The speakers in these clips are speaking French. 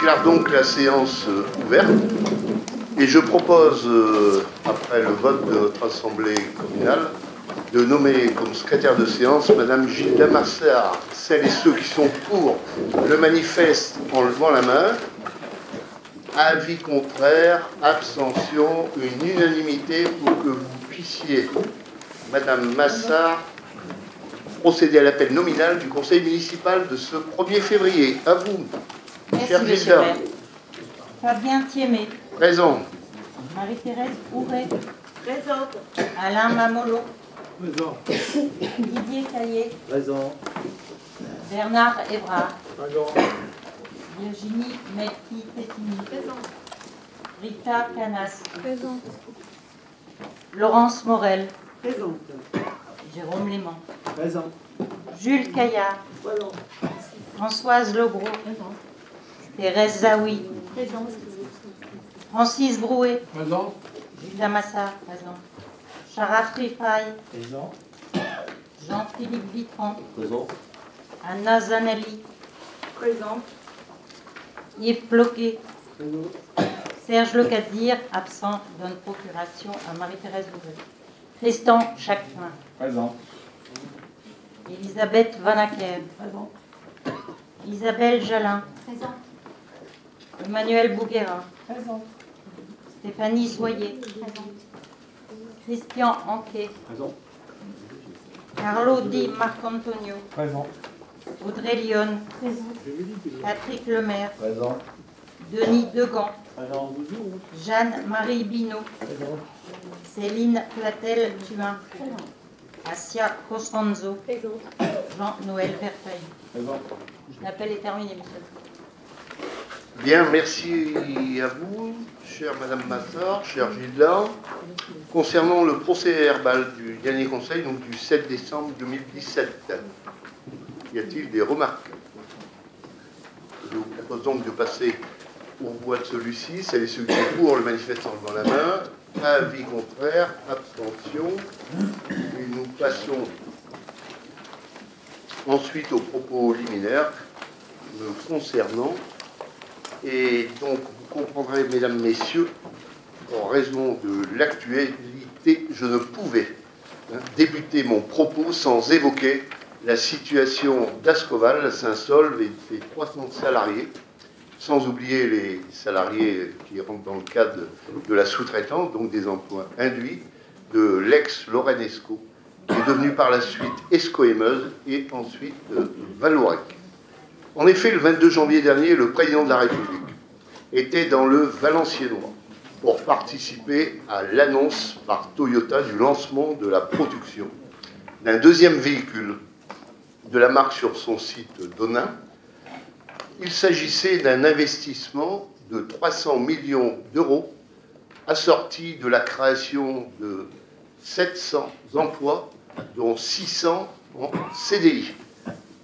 déclare donc la séance ouverte et je propose, après le vote de notre assemblée communale, de nommer comme secrétaire de séance Madame Gilda Massard. Celles et ceux qui sont pour le manifeste en levant la main. Avis contraire, abstention, une unanimité pour que vous puissiez, Madame Massard, procéder à l'appel nominal du conseil municipal de ce 1er février. À vous, chère Gilda. Fabien Thiémé. Présent. Marie-Thérèse Ouret. Présente. Alain Mamolo. Présent. Didier Caillé. Présent. Bernard Évrard. Présent. Virginie Melki-Pétini. Présente. Rita Canas. Présente. Laurence Morel. Présente. Jérôme Léman. Présent. Jules Caillard. Présent. Françoise Legros. Présente. Thérèse Zaoui. Présente. Francis Brouet. Présent. Gilda Massard. Présent. Chara Frifaille. Présent. Jean-Philippe Vitran. Présent. Anna Zanelli. Présente. Yves Ploquet. Présent. Serge Lecadir, absent, donne procuration à Marie-Thérèse Ouret. Tristan Chacun. Présent. Elisabeth Vanacker. Présente. Isabelle Jalin. Présente. Emmanuel Bouguerin. Présente. Stéphanie Soyer. Présente. Christian Anquet. Présent. Carlo Di Marcantonio. Présent. Audrey Lyon. Présente. Patrick Lemaire. Présent. Denis Degan. Présent. Jeanne-Marie Binot. Présent. Céline Platel-Tuin. Assia Costanzo. Présente. Jean-Noël Verfeil. Présent. L'appel est terminé, monsieur. Bien, merci à vous, chère Madame Massard, chère Gilda. Concernant le procès verbal du dernier conseil, donc du 7 décembre 2017, y a-t-il des remarques? Je vous propose donc de passer au voie de celui-ci. Celles et ceux qui sont pour le manifeste en levant la main. Avis contraire, abstention. Et nous passons ensuite aux propos liminaires me concernant. Et donc, vous comprendrez, mesdames, messieurs, en raison de l'actualité, je ne pouvais débuter mon propos sans évoquer la situation d'Ascoval, Saint-Saulve et de ses 300 salariés, sans oublier les salariés qui rentrent dans le cadre de la sous-traitance, donc des emplois induits, de l'ex-Lorenesco, qui est devenu par la suite Esco et Meuse, et ensuite Vallourec. En effet, le 22 janvier dernier, le président de la République était dans le Valenciennois pour participer à l'annonce par Toyota du lancement de la production d'un deuxième véhicule de la marque sur son site d'Onin. Il s'agissait d'un investissement de 300 millions d'euros assorti de la création de 700 emplois, dont 600 en CDI.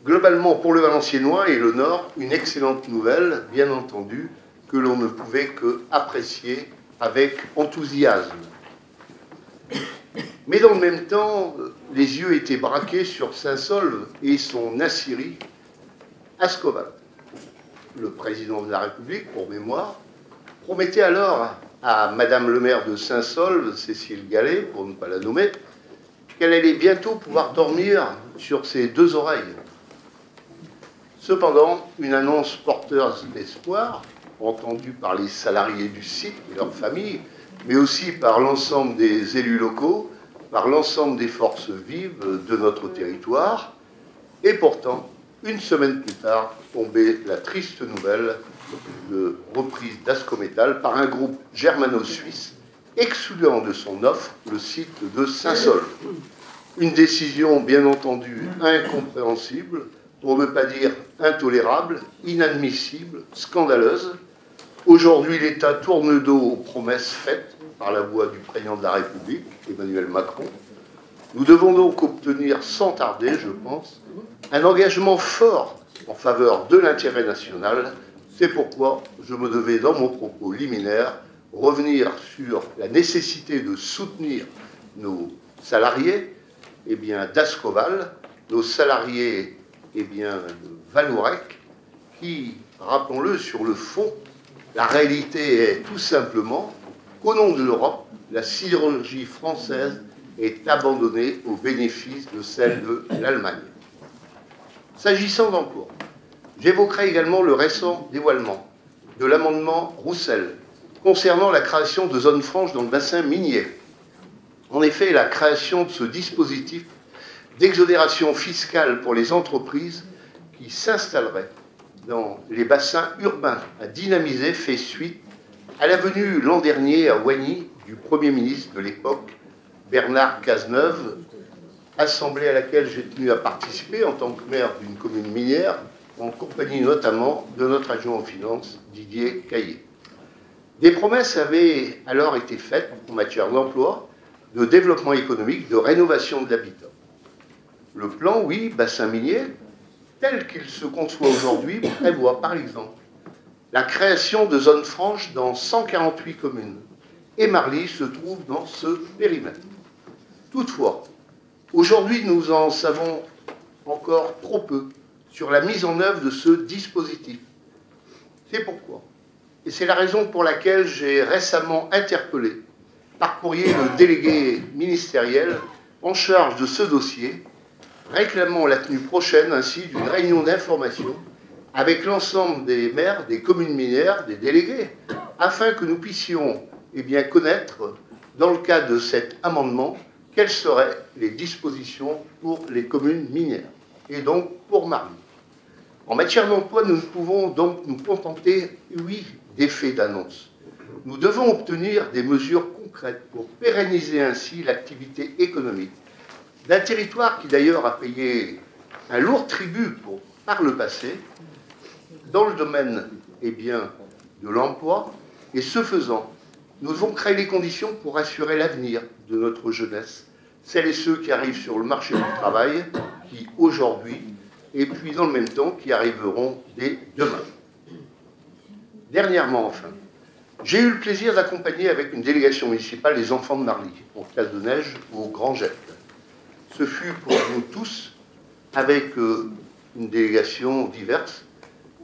Globalement, pour le Valenciennois et le Nord, une excellente nouvelle, bien entendu, que l'on ne pouvait que apprécier avec enthousiasme. Mais dans le même temps, les yeux étaient braqués sur Saint-Saulve et son aciérie Ascoval. Le président de la République, pour mémoire, promettait alors à Madame le maire de Saint-Saulve, Cécile Gallet, pour ne pas la nommer, qu'elle allait bientôt pouvoir dormir sur ses deux oreilles. Cependant, une annonce porteuse d'espoir, entendue par les salariés du site et leurs familles, mais aussi par l'ensemble des élus locaux, par l'ensemble des forces vives de notre territoire, et pourtant, une semaine plus tard, tombait la triste nouvelle de reprise d'Ascométal par un groupe germano-suisse, excluant de son offre le site de Saint-Saulve. Une décision, bien entendu, incompréhensible, pour ne pas dire intolérable, inadmissible, scandaleuse. Aujourd'hui, l'État tourne le dos aux promesses faites par la voix du président de la République, Emmanuel Macron. Nous devons donc obtenir sans tarder, je pense, un engagement fort en faveur de l'intérêt national. C'est pourquoi je me devais, dans mon propos liminaire, revenir sur la nécessité de soutenir nos salariés d'Ascoval, nos salariés de Vallourec, qui rappelons-le, sur le fond, la réalité est tout simplement qu'au nom de l'Europe, la sidérurgie française est abandonnée au bénéfice de celle de l'Allemagne. S'agissant d'emploi, j'évoquerai également le récent dévoilement de l'amendement Roussel concernant la création de zones franches dans le bassin minier. En effet, la création de ce dispositif d'exonération fiscale pour les entreprises qui s'installeraient dans les bassins urbains à dynamiser fait suite à la venue l'an dernier à Oigny du Premier ministre de l'époque, Bernard Cazeneuve, assemblée à laquelle j'ai tenu à participer en tant que maire d'une commune minière, en compagnie notamment de notre adjoint aux finances, Didier Caillé. Des promesses avaient alors été faites en matière d'emploi, de développement économique, de rénovation de l'habitat. Le plan, oui, bassin minier, tel qu'il se conçoit aujourd'hui, prévoit par exemple la création de zones franches dans 148 communes. Et Marly se trouve dans ce périmètre. Toutefois, aujourd'hui, nous en savons encore trop peu sur la mise en œuvre de ce dispositif. C'est pourquoi, et c'est la raison pour laquelle j'ai récemment interpellé par courrier le délégué ministériel en charge de ce dossier, réclamant la tenue prochaine ainsi d'une réunion d'information avec l'ensemble des maires, des communes minières, des délégués, afin que nous puissions connaître, dans le cadre de cet amendement, quelles seraient les dispositions pour les communes minières, et donc pour Marly. En matière d'emploi, nous ne pouvons donc nous contenter, oui, d'effets d'annonce. Nous devons obtenir des mesures concrètes pour pérenniser ainsi l'activité économique d'un territoire qui d'ailleurs a payé un lourd tribut par le passé dans le domaine de l'emploi, et ce faisant, nous devons créer les conditions pour assurer l'avenir de notre jeunesse, celles et ceux qui arrivent sur le marché du travail, qui aujourd'hui, et puis dans le même temps, qui arriveront dès demain. Dernièrement, enfin, j'ai eu le plaisir d'accompagner avec une délégation municipale les enfants de Marly, en classe de neige au Grand Jet. Ce fut pour nous tous, avec une délégation diverse,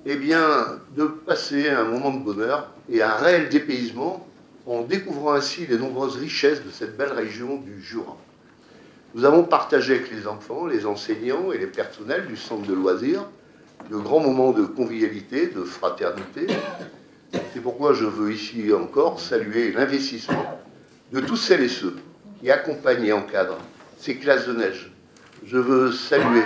de passer un moment de bonheur et un réel dépaysement en découvrant ainsi les nombreuses richesses de cette belle région du Jura. Nous avons partagé avec les enfants, les enseignants et les personnels du centre de loisirs de grands moments de convivialité, de fraternité. C'est pourquoi je veux ici encore saluer l'investissement de tous celles et ceux qui accompagnent et encadrent ces classes de neige. Je veux saluer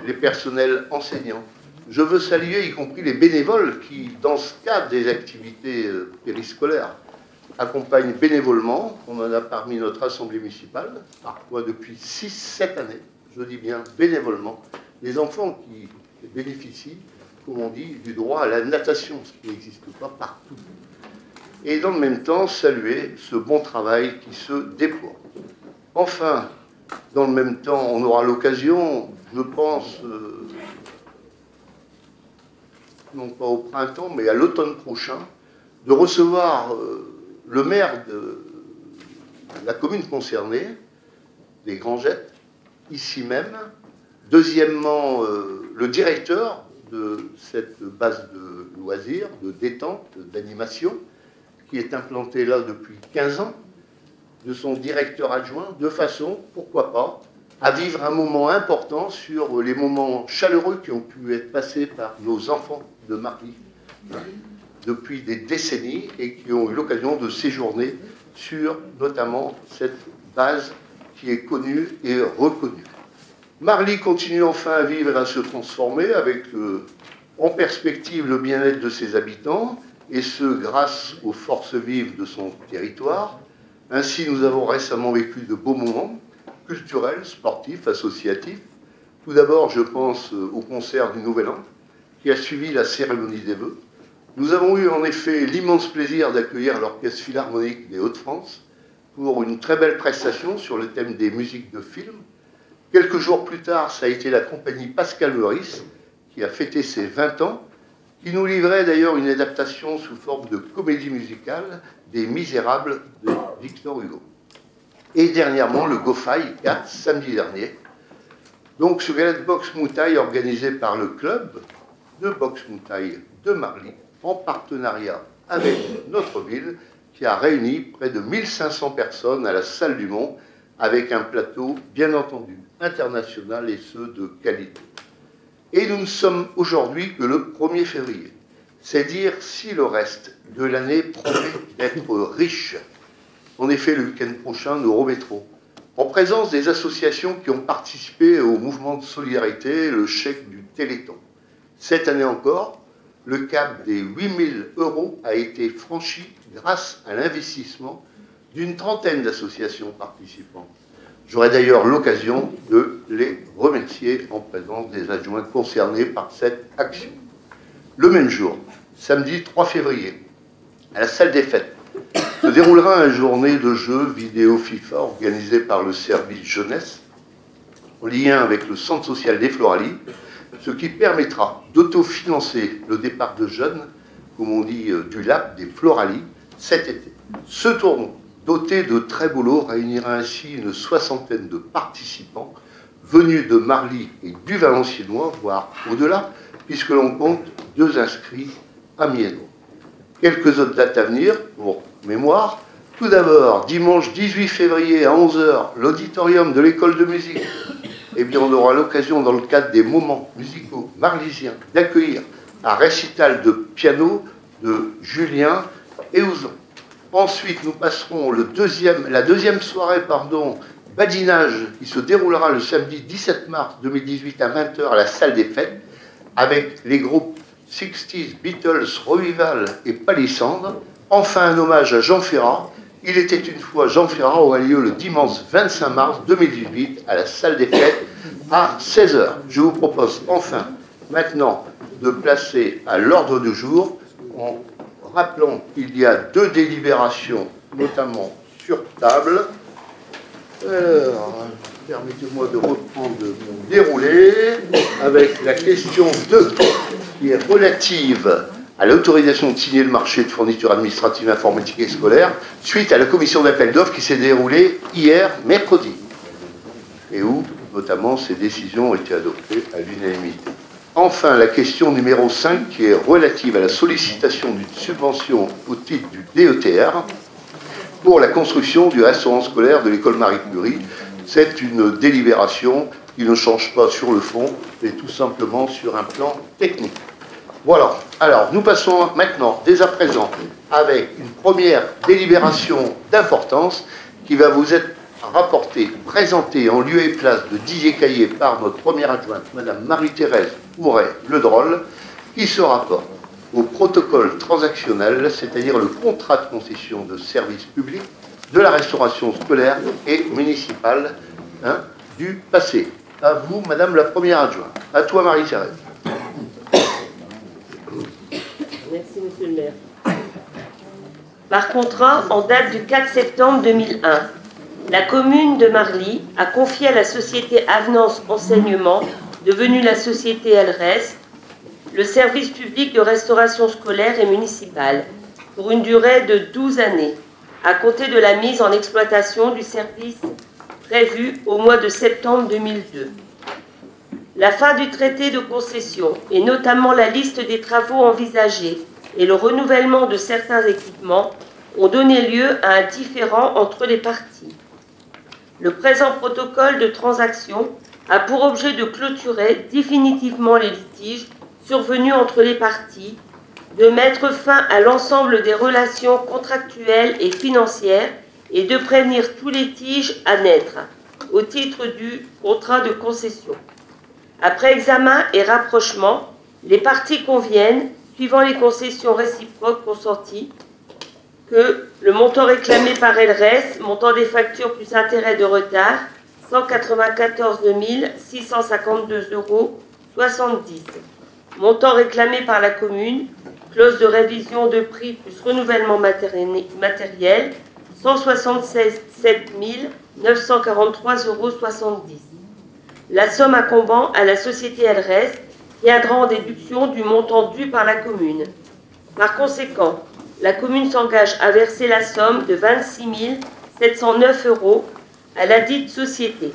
les personnels enseignants. Je veux saluer y compris les bénévoles qui, dans ce cadre des activités périscolaires, accompagnent bénévolement. On en a parmi notre assemblée municipale, parfois depuis 6-7 années, je dis bien bénévolement, les enfants qui bénéficient, comme on dit, du droit à la natation, ce qui n'existe pas partout. Et dans le même temps, saluer ce bon travail qui se déploie. Enfin, dans le même temps, on aura l'occasion, je pense, non pas au printemps, mais à l'automne prochain, de recevoir le maire de la commune concernée, des Grands Jets, ici même. Deuxièmement, le directeur de cette base de loisirs, de détente, d'animation, qui est implanté là depuis 15 ans, de son directeur adjoint, de façon, pourquoi pas, à vivre un moment important sur les moments chaleureux qui ont pu être passés par nos enfants de Marly depuis des décennies et qui ont eu l'occasion de séjourner sur notamment cette base qui est connue et reconnue. Marly continue enfin à vivre et à se transformer avec en perspective le bien-être de ses habitants, et ce grâce aux forces vives de son territoire. Ainsi, nous avons récemment vécu de beaux moments culturels, sportifs, associatifs. Tout d'abord, je pense au concert du Nouvel An, qui a suivi la cérémonie des vœux. Nous avons eu en effet l'immense plaisir d'accueillir l'Orchestre Philharmonique des Hauts-de-France pour une très belle prestation sur le thème des musiques de film. Quelques jours plus tard, ça a été la compagnie Pascal Meurice, qui a fêté ses 20 ans, qui nous livrait d'ailleurs une adaptation sous forme de comédie musicale des Misérables de Victor Hugo. Et dernièrement, le GoFi 4, samedi dernier. Donc ce gala de boxe moutaille organisé par le club de boxe moutaille de Marly, en partenariat avec notre ville, qui a réuni près de 1500 personnes à la Salle du Mont, avec un plateau, bien entendu, international et ce, de qualité. Et nous ne sommes aujourd'hui que le 1er février. C'est dire si le reste de l'année promet d'être riche. En effet, le week-end prochain, nous remettrons, en présence des associations qui ont participé au mouvement de solidarité, le chèque du Téléthon. Cette année encore, le cap des 8 000 € a été franchi grâce à l'investissement d'une trentaine d'associations participantes. J'aurai d'ailleurs l'occasion de les remercier en présence des adjoints concernés par cette action. Le même jour, samedi 3 février, à la salle des fêtes, se déroulera une journée de jeux vidéo FIFA organisée par le service jeunesse, en lien avec le centre social des Floralies, ce qui permettra d'autofinancer le départ de jeunes, comme on dit, du LAP des Floralies, cet été. Ce tournoi, doté de très beaux lots, réunira ainsi une soixantaine de participants venus de Marly et du Valenciennois, voire au-delà, puisque l'on compte 2 inscrits à Miennois. Quelques autres dates à venir, pour mémoire. Tout d'abord, dimanche 18 février à 11 h, l'auditorium de l'école de musique. Eh bien, on aura l'occasion, dans le cadre des moments musicaux marlysiens, d'accueillir un récital de piano de Julien Eouzon. Ensuite, nous passerons la deuxième soirée, badinage, qui se déroulera le samedi 17 mars 2018 à 20 h à la salle des fêtes, avec les groupes 60s, Beatles, Revival et Palissandre. Enfin, un hommage à Jean Ferrat. Il était une fois Jean Ferrat, aura lieu le dimanche 25 mars 2018 à la salle des fêtes à 16 h. Je vous propose enfin maintenant de placer à l'ordre du jour, en rappelant qu'il y a 2 délibérations, notamment sur table. Alors, permettez-moi de reprendre mon déroulé avec la question 2, qui est relative à l'autorisation de signer le marché de fourniture administrative informatique et scolaire, suite à la commission d'appel d'offres qui s'est déroulée hier, mercredi, et où, notamment, ces décisions ont été adoptées à l'unanimité. Enfin, la question numéro 5, qui est relative à la sollicitation d'une subvention au titre du DETR pour la construction du restaurant scolaire de l'école Marie Curie. C'est une délibération qui ne change pas sur le fond, mais tout simplement sur un plan technique. Voilà. Alors, nous passons maintenant, dès à présent, avec une première délibération d'importance qui va vous être rapportée, présentée en lieu et place de Didier Caillé par notre première adjointe, Madame Marie-Thérèse Ouret-Le-Droll, qui se rapporte au protocole transactionnel, c'est-à-dire le contrat de concession de service public de la restauration scolaire et municipale du passé. À vous, Madame la première adjointe. À toi, Marie-Thérèse. Merci, Monsieur le maire. Par contrat, en date du 4 septembre 2001, la commune de Marly a confié à la société Avenance Enseignement, devenue la société LRES, le service public de restauration scolaire et municipale, pour une durée de 12 années, à compter de la mise en exploitation du service prévu au mois de septembre 2002. La fin du traité de concession, et notamment la liste des travaux envisagés et le renouvellement de certains équipements, ont donné lieu à un différend entre les parties. Le présent protocole de transaction a pour objet de clôturer définitivement les litiges survenus entre les parties, de mettre fin à l'ensemble des relations contractuelles et financières et de prévenir tous les litiges à naître au titre du contrat de concession. Après examen et rapprochement, les parties conviennent, suivant les concessions réciproques consenties, que le montant réclamé par LRES, montant des factures plus intérêts de retard, 194 652,70 €. Montant réclamé par la commune, clause de révision de prix plus renouvellement matériel, 176 943,70 €. La somme incombant à la société LRES viendra en déduction du montant dû par la commune. Par conséquent, la commune s'engage à verser la somme de 26 709 € à la dite société.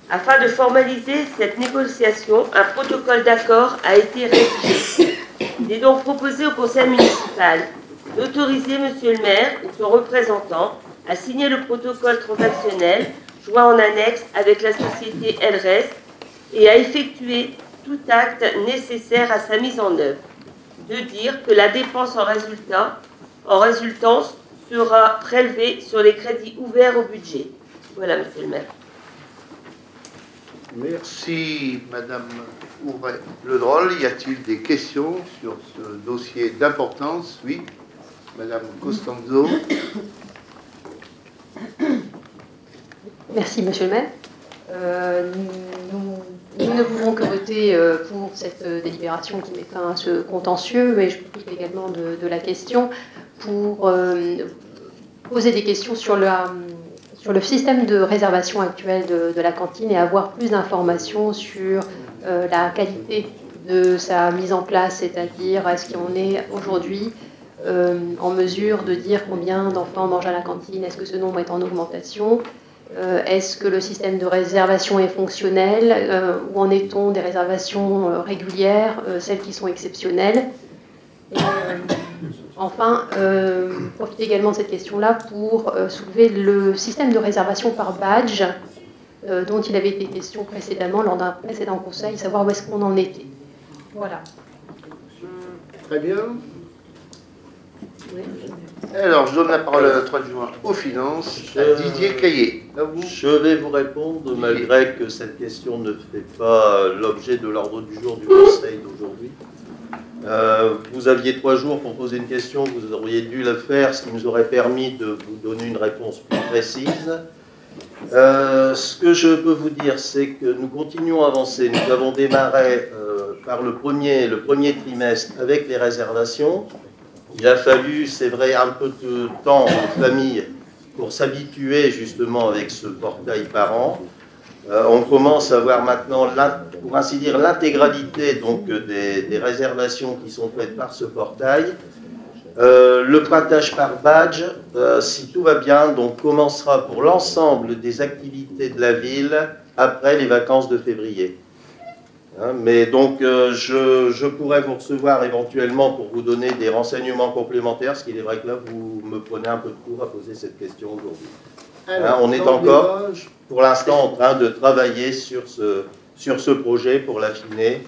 Afin de formaliser cette négociation, un protocole d'accord a été rédigé. Il est donc proposé au conseil municipal d'autoriser monsieur le maire ou son représentant à signer le protocole transactionnel joint en annexe avec la société LRES et à effectuer tout acte nécessaire à sa mise en œuvre. De dire que la dépense en résultance sera prélevée sur les crédits ouverts au budget. Voilà, monsieur le maire. Merci, Madame Ouvré-Le-Drôle. Y a-t-il des questions sur ce dossier d'importance? Oui, Madame Costanzo. Merci, Monsieur le maire. Nous ne pouvons que voter pour cette délibération qui met fin à ce contentieux, mais je profite également de la question pour poser des questions sur le système de réservation actuel de la cantine et avoir plus d'informations sur la qualité de sa mise en place, c'est-à-dire est-ce qu'on est aujourd'hui en mesure de dire combien d'enfants mangent à la cantine, est-ce que ce nombre est en augmentation, est-ce que le système de réservation est fonctionnel, où en est-on des réservations régulières, celles qui sont exceptionnelles. Et, enfin, profite également de cette question-là pour soulever le système de réservation par badge dont il avait été question précédemment lors d'un précédent conseil, savoir où est-ce qu'on en était. Voilà. Très bien. Alors, je donne la parole à notre adjoint aux finances, à Didier Caillé. Je vais vous répondre, malgré que cette question ne fait pas l'objet de l'ordre du jour du Conseil d'aujourd'hui. Vous aviez 3 jours pour poser une question, vous auriez dû le faire, ce qui nous aurait permis de vous donner une réponse plus précise. Ce que je peux vous dire, c'est que nous continuons à avancer. Nous avons démarré par le premier trimestre avec les réservations. Il a fallu, c'est vrai, un peu de temps aux familles pour s'habituer justement avec ce portail parent. On commence à voir maintenant, pour ainsi dire, l'intégralité donc des réservations qui sont faites par ce portail. Le pointage par badge, si tout va bien, donc commencera pour l'ensemble des activités de la ville après les vacances de février. Mais donc, je pourrais vous recevoir éventuellement pour vous donner des renseignements complémentaires, parce qu'il est vrai que là, vous me prenez un peu de cours à poser cette question aujourd'hui. On est encore, pour l'instant, en train de travailler sur ce projet pour l'affiner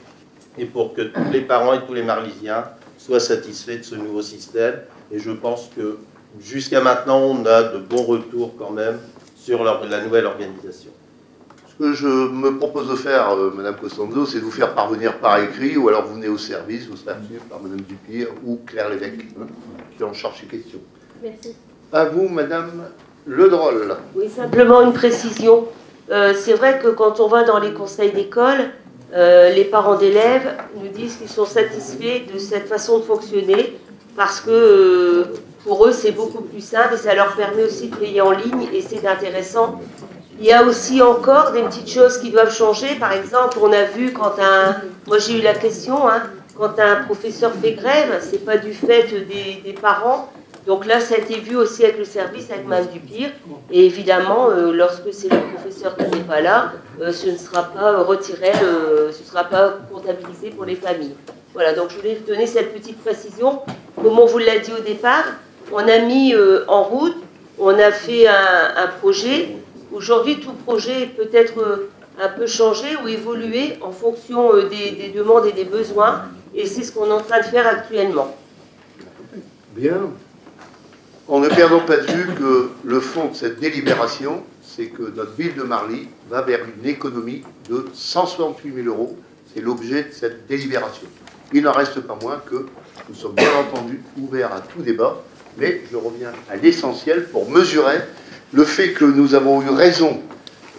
et pour que tous les parents et tous les Marlysiens soient satisfaits de ce nouveau système. Et je pense que jusqu'à maintenant, on a de bons retours quand même sur la nouvelle organisation. Ce que je me propose de faire, Madame Costanzo, c'est de vous faire parvenir par écrit, ou alors vous venez au service, vous serez reçu par Madame Dupire ou Claire Lévesque, qui en charge ces questions. Merci. À vous, Madame Le Drôle. Oui, simplement une précision. C'est vrai que quand on va dans les conseils d'école, les parents d'élèves nous disent qu'ils sont satisfaits de cette façon de fonctionner parce que pour eux, c'est beaucoup plus simple et ça leur permet aussi de payer en ligne et c'est intéressant. Il y a aussi encore des petites choses qui doivent changer. Par exemple, on a vu quand moi j'ai eu la question, quand un professeur fait grève, c'est pas du fait des parents. Donc là, ça a été vu aussi avec le service, avec Mme Dupire. Et évidemment, lorsque c'est le professeur qui n'est pas là, ce ne sera pas retiré, ce ne sera pas comptabilisé pour les familles. Voilà, donc je voulais vous donner cette petite précision. Comme on vous l'a dit au départ, on a mis en route, on a fait un projet. Aujourd'hui, tout projet peut être un peu changé ou évolué en fonction des demandes et des besoins. Et c'est ce qu'on est en train de faire actuellement. Bien. En ne perdant pas de vue que le fond de cette délibération, c'est que notre ville de Marly va vers une économie de 168 000 €. C'est l'objet de cette délibération. Il n'en reste pas moins que nous sommes bien entendu ouverts à tout débat, mais je reviens à l'essentiel pour mesurer le fait que nous avons eu raison,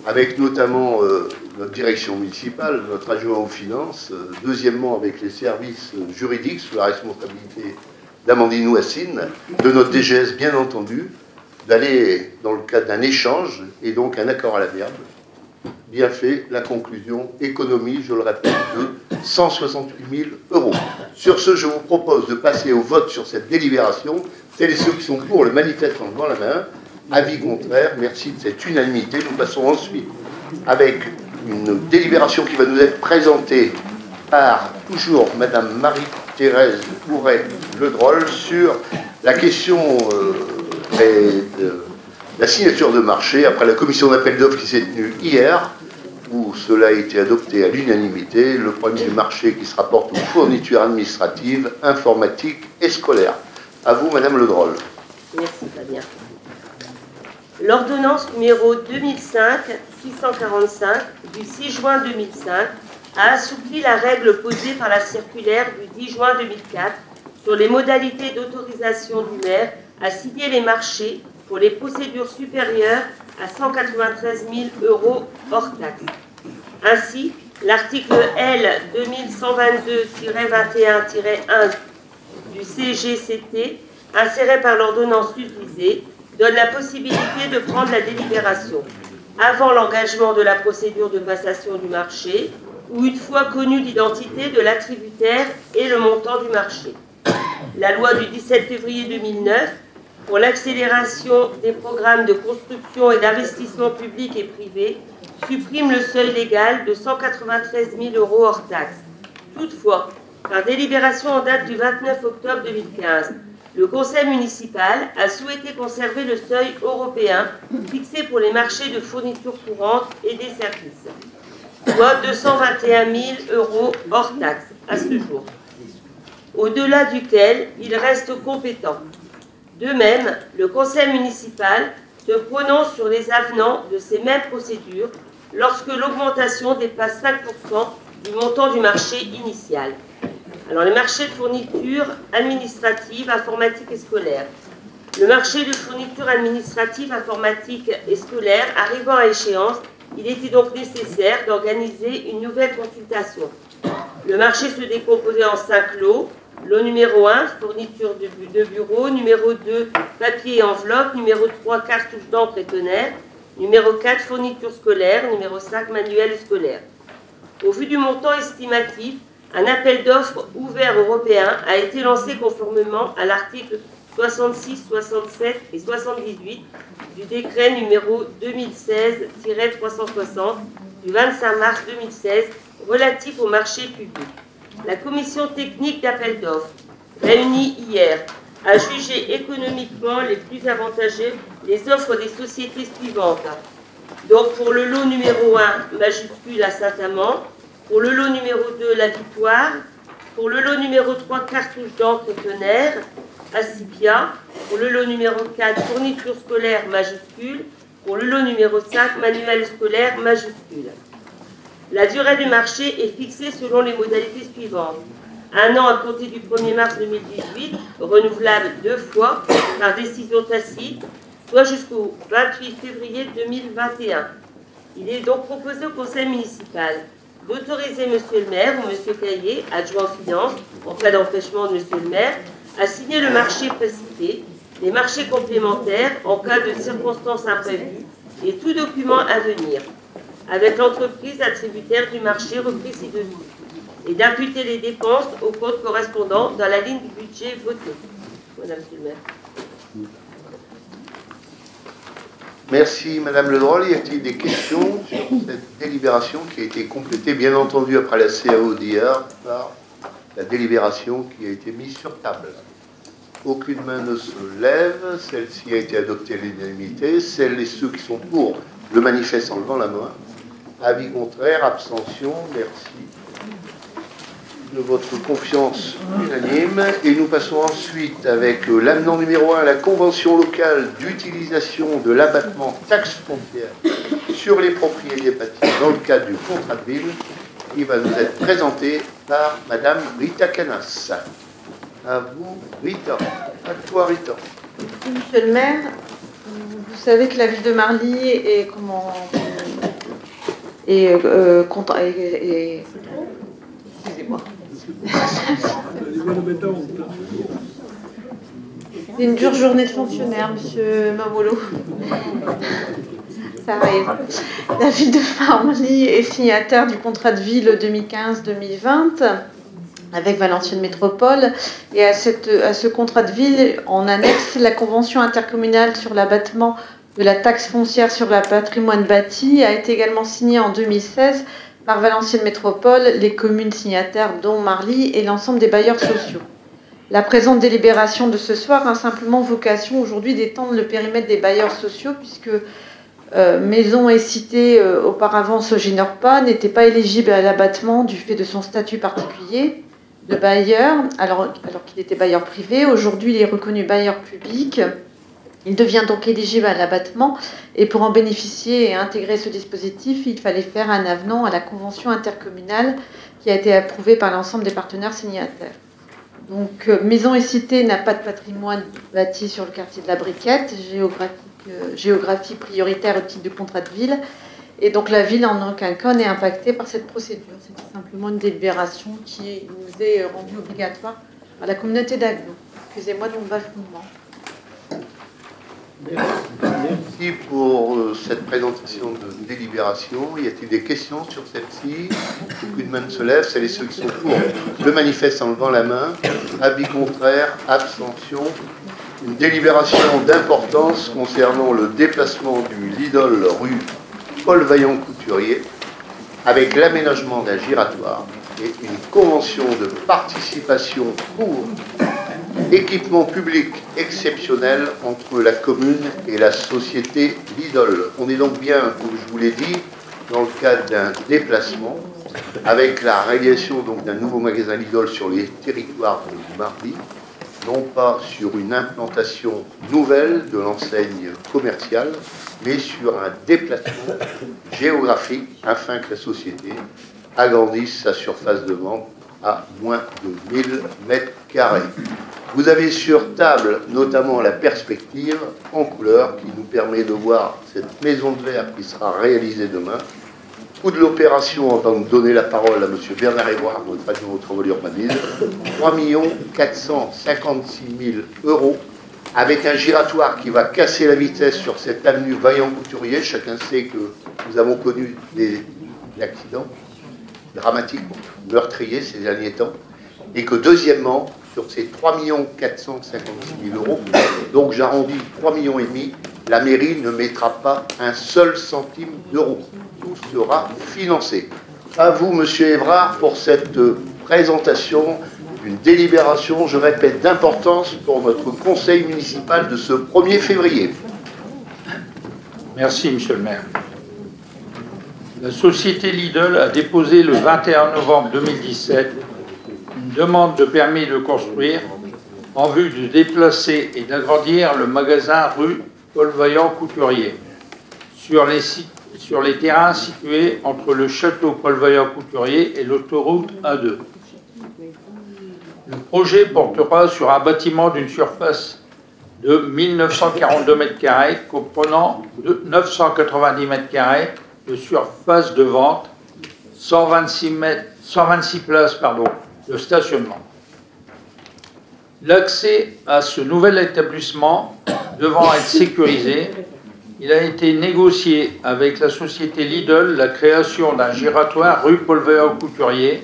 avec notamment notre direction municipale, notre adjoint aux finances, deuxièmement avec les services juridiques sous la responsabilité d'Amandine Ouassine, de notre DGS bien entendu, d'aller dans le cadre d'un échange et donc un accord à l'amiable, bien fait, la conclusion, économie, je le répète, de 168 000 €. Sur ce, je vous propose de passer au vote sur cette délibération. Celles et ceux qui sont pour le manifeste en levant la main. Avis contraire, merci de cette unanimité. Nous passons ensuite avec une délibération qui va nous être présentée par toujours Madame Marie-Thérèse Houret-Le-Drol sur la question de la signature de marché après la commission d'appel d'offres qui s'est tenue hier, où cela a été adopté à l'unanimité, le premier marché qui se rapporte aux fournitures administratives, informatiques et scolaires. À vous, Madame Le Drol. Merci, Fabien. L'ordonnance numéro 2005-645 du 6 juin 2005 a assoupli la règle posée par la circulaire du 10 juin 2004 sur les modalités d'autorisation du maire à signer les marchés pour les procédures supérieures à 193 000 € hors taxe. Ainsi, l'article L 2122-21-1 du CGCT, inséré par l'ordonnance susvisée, donne la possibilité de prendre la délibération avant l'engagement de la procédure de passation du marché ou une fois connue l'identité de l'attributaire et le montant du marché. La loi du 17 février 2009 pour l'accélération des programmes de construction et d'investissement public et privé supprime le seuil légal de 193 000 € hors taxe. Toutefois, par délibération en date du 29 octobre 2015, le conseil municipal a souhaité conserver le seuil européen fixé pour les marchés de fournitures courantes et des services, soit 221 000 € hors taxe à ce jour, au-delà duquel il reste compétent. De même, le conseil municipal se prononce sur les avenants de ces mêmes procédures lorsque l'augmentation dépasse 5% du montant du marché initial. Alors, les marchés de fournitures administratives, informatiques et scolaires. Le marché de fournitures administratives, informatiques et scolaires arrivant à échéance, il était donc nécessaire d'organiser une nouvelle consultation. Le marché se décomposait en 5 lots. Lot numéro 1, fourniture de bureau. Numéro 2, papier et enveloppe. Numéro 3, cartouches d'encre et tonnerre. Numéro 4, fourniture scolaire. Numéro 5, manuel scolaire. Au vu du montant estimatif, un appel d'offres ouvert européen a été lancé conformément à l'article 66, 67 et 78 du décret numéro 2016-360 du 25 mars 2016 relatif au marché public. La commission technique d'appel d'offres, réunie hier, a jugé économiquement les plus avantageux les offres des sociétés suivantes. Donc pour le lot numéro 1, majuscule à Saint-Amand, pour le lot numéro 2, la Victoire, pour le lot numéro 3, cartouches d'encre et tonnerre, à Sipia, pour le lot numéro 4, fourniture scolaire majuscule, pour le lot numéro 5, manuel scolaire majuscule. La durée du marché est fixée selon les modalités suivantes. 1 an à compter du 1er mars 2018, renouvelable 2 fois par décision tacite, soit jusqu'au 28 février 2021. Il est donc proposé au conseil municipal d'autoriser monsieur le maire ou monsieur Caillé, adjoint aux finances, en cas d'empêchement de monsieur le maire, à signer le marché précité, les marchés complémentaires en cas de circonstances imprévues et tout document à venir, avec l'entreprise attributaire du marché repris ci-dessous, et d'imputer les dépenses au compte correspondant dans la ligne du budget voté. Voilà, monsieur le maire. Merci, Madame Le Drol. Y a-t-il des questions sur cette délibération qui a été complétée, bien entendu, après la CAO d'hier, par la délibération qui a été mise sur table? Aucune main ne se lève. Celle-ci a été adoptée à l'unanimité. Celles et ceux qui sont pour le manifeste en levant la main. Avis contraire, abstention. Merci de votre confiance unanime. Et nous passons ensuite avec l'avenant numéro 1, la convention locale d'utilisation de l'abattement taxe foncière sur les propriétés bâties dans le cadre du contrat de ville, qui va nous être présenté par Madame Rita Canas. À vous, Rita. À toi, Rita. Monsieur le maire, vous savez que la ville de Marly est excusez-moi. C'est une dure journée de fonctionnaire, monsieur Mamolo. Ça arrive. La ville de Marly est signataire du contrat de ville 2015-2020 avec Valenciennes Métropole. Et à ce contrat de ville, on annexe la convention intercommunale sur l'abattement de la taxe foncière sur le patrimoine bâti, a été également signée en 2016 par Valenciennes Métropole, les communes signataires dont Marly et l'ensemble des bailleurs sociaux. La présente délibération de ce soir a simplement vocation aujourd'hui d'étendre le périmètre des bailleurs sociaux puisque Maison et Cité, auparavant Soginorpa, n'était pas éligible à l'abattement du fait de son statut particulier de bailleur, alors qu'il était bailleur privé. Aujourd'hui, il est reconnu bailleur public. Il devient donc éligible à l'abattement et pour en bénéficier et intégrer ce dispositif, il fallait faire un avenant à la convention intercommunale qui a été approuvée par l'ensemble des partenaires signataires. Donc, Maison et Cité n'a pas de patrimoine bâti sur le quartier de la Briquette, géographie prioritaire au titre de contrat de ville. Et donc, la ville, en aucun cas, n'est impactée par cette procédure. C'est simplement une délibération qui nous est rendue obligatoire par la communauté d'Agno. Excusez-moi de mon bafouement. Merci pour cette présentation de délibération. Y a-t-il des questions sur celle-ci? Aucune main ne se lève, celles et ceux qui sont pour le manifeste en levant la main. Avis contraire, abstention. Une délibération d'importance concernant le déplacement du Lidl rue Paul Vaillant-Couturier avec l'aménagement d'un giratoire et une convention de participation pour équipement public exceptionnel entre la commune et la société Lidl. On est donc bien, comme je vous l'ai dit, dans le cadre d'un déplacement avec la réalisation d'un nouveau magasin Lidl sur les territoires de Marly, non pas sur une implantation nouvelle de l'enseigne commerciale, mais sur un déplacement géographique afin que la société agrandisse sa surface de vente à moins de 1000 m². Vous avez sur table notamment la perspective en couleur qui nous permet de voir cette maison de verre qui sera réalisée demain. Coût de l'opération, en tant que donner la parole à M. Bernard Évoire, notre adjoint au travaux urbanisme, 3 456 000 €, avec un giratoire qui va casser la vitesse sur cette avenue Vaillant-Couturier. Chacun sait que nous avons connu des accidents dramatiques, meurtriers ces derniers temps, et que deuxièmement, sur ces 3 456 000 €, donc j'arrondis 3,5 millions, la mairie ne mettra pas un seul centime d'euro. Tout sera financé. À vous, Monsieur Évrard, pour cette présentation d'une délibération, je répète, d'importance pour notre conseil municipal de ce 1er février. Merci, Monsieur le maire. La société Lidl a déposé le 21 novembre 2017 une demande de permis de construire en vue de déplacer et d'agrandir le magasin rue Paul Vaillant-Couturier sur les terrains situés entre le château Paul Vaillant-Couturier et l'autoroute A2. Le projet portera sur un bâtiment d'une surface de 1942 m², comprenant 990 m² de surface de vente, 126 places de stationnement. L'accès à ce nouvel établissement devant être sécurisé, il a été négocié avec la société Lidl la création d'un giratoire rue Paul Vaillant-Couturier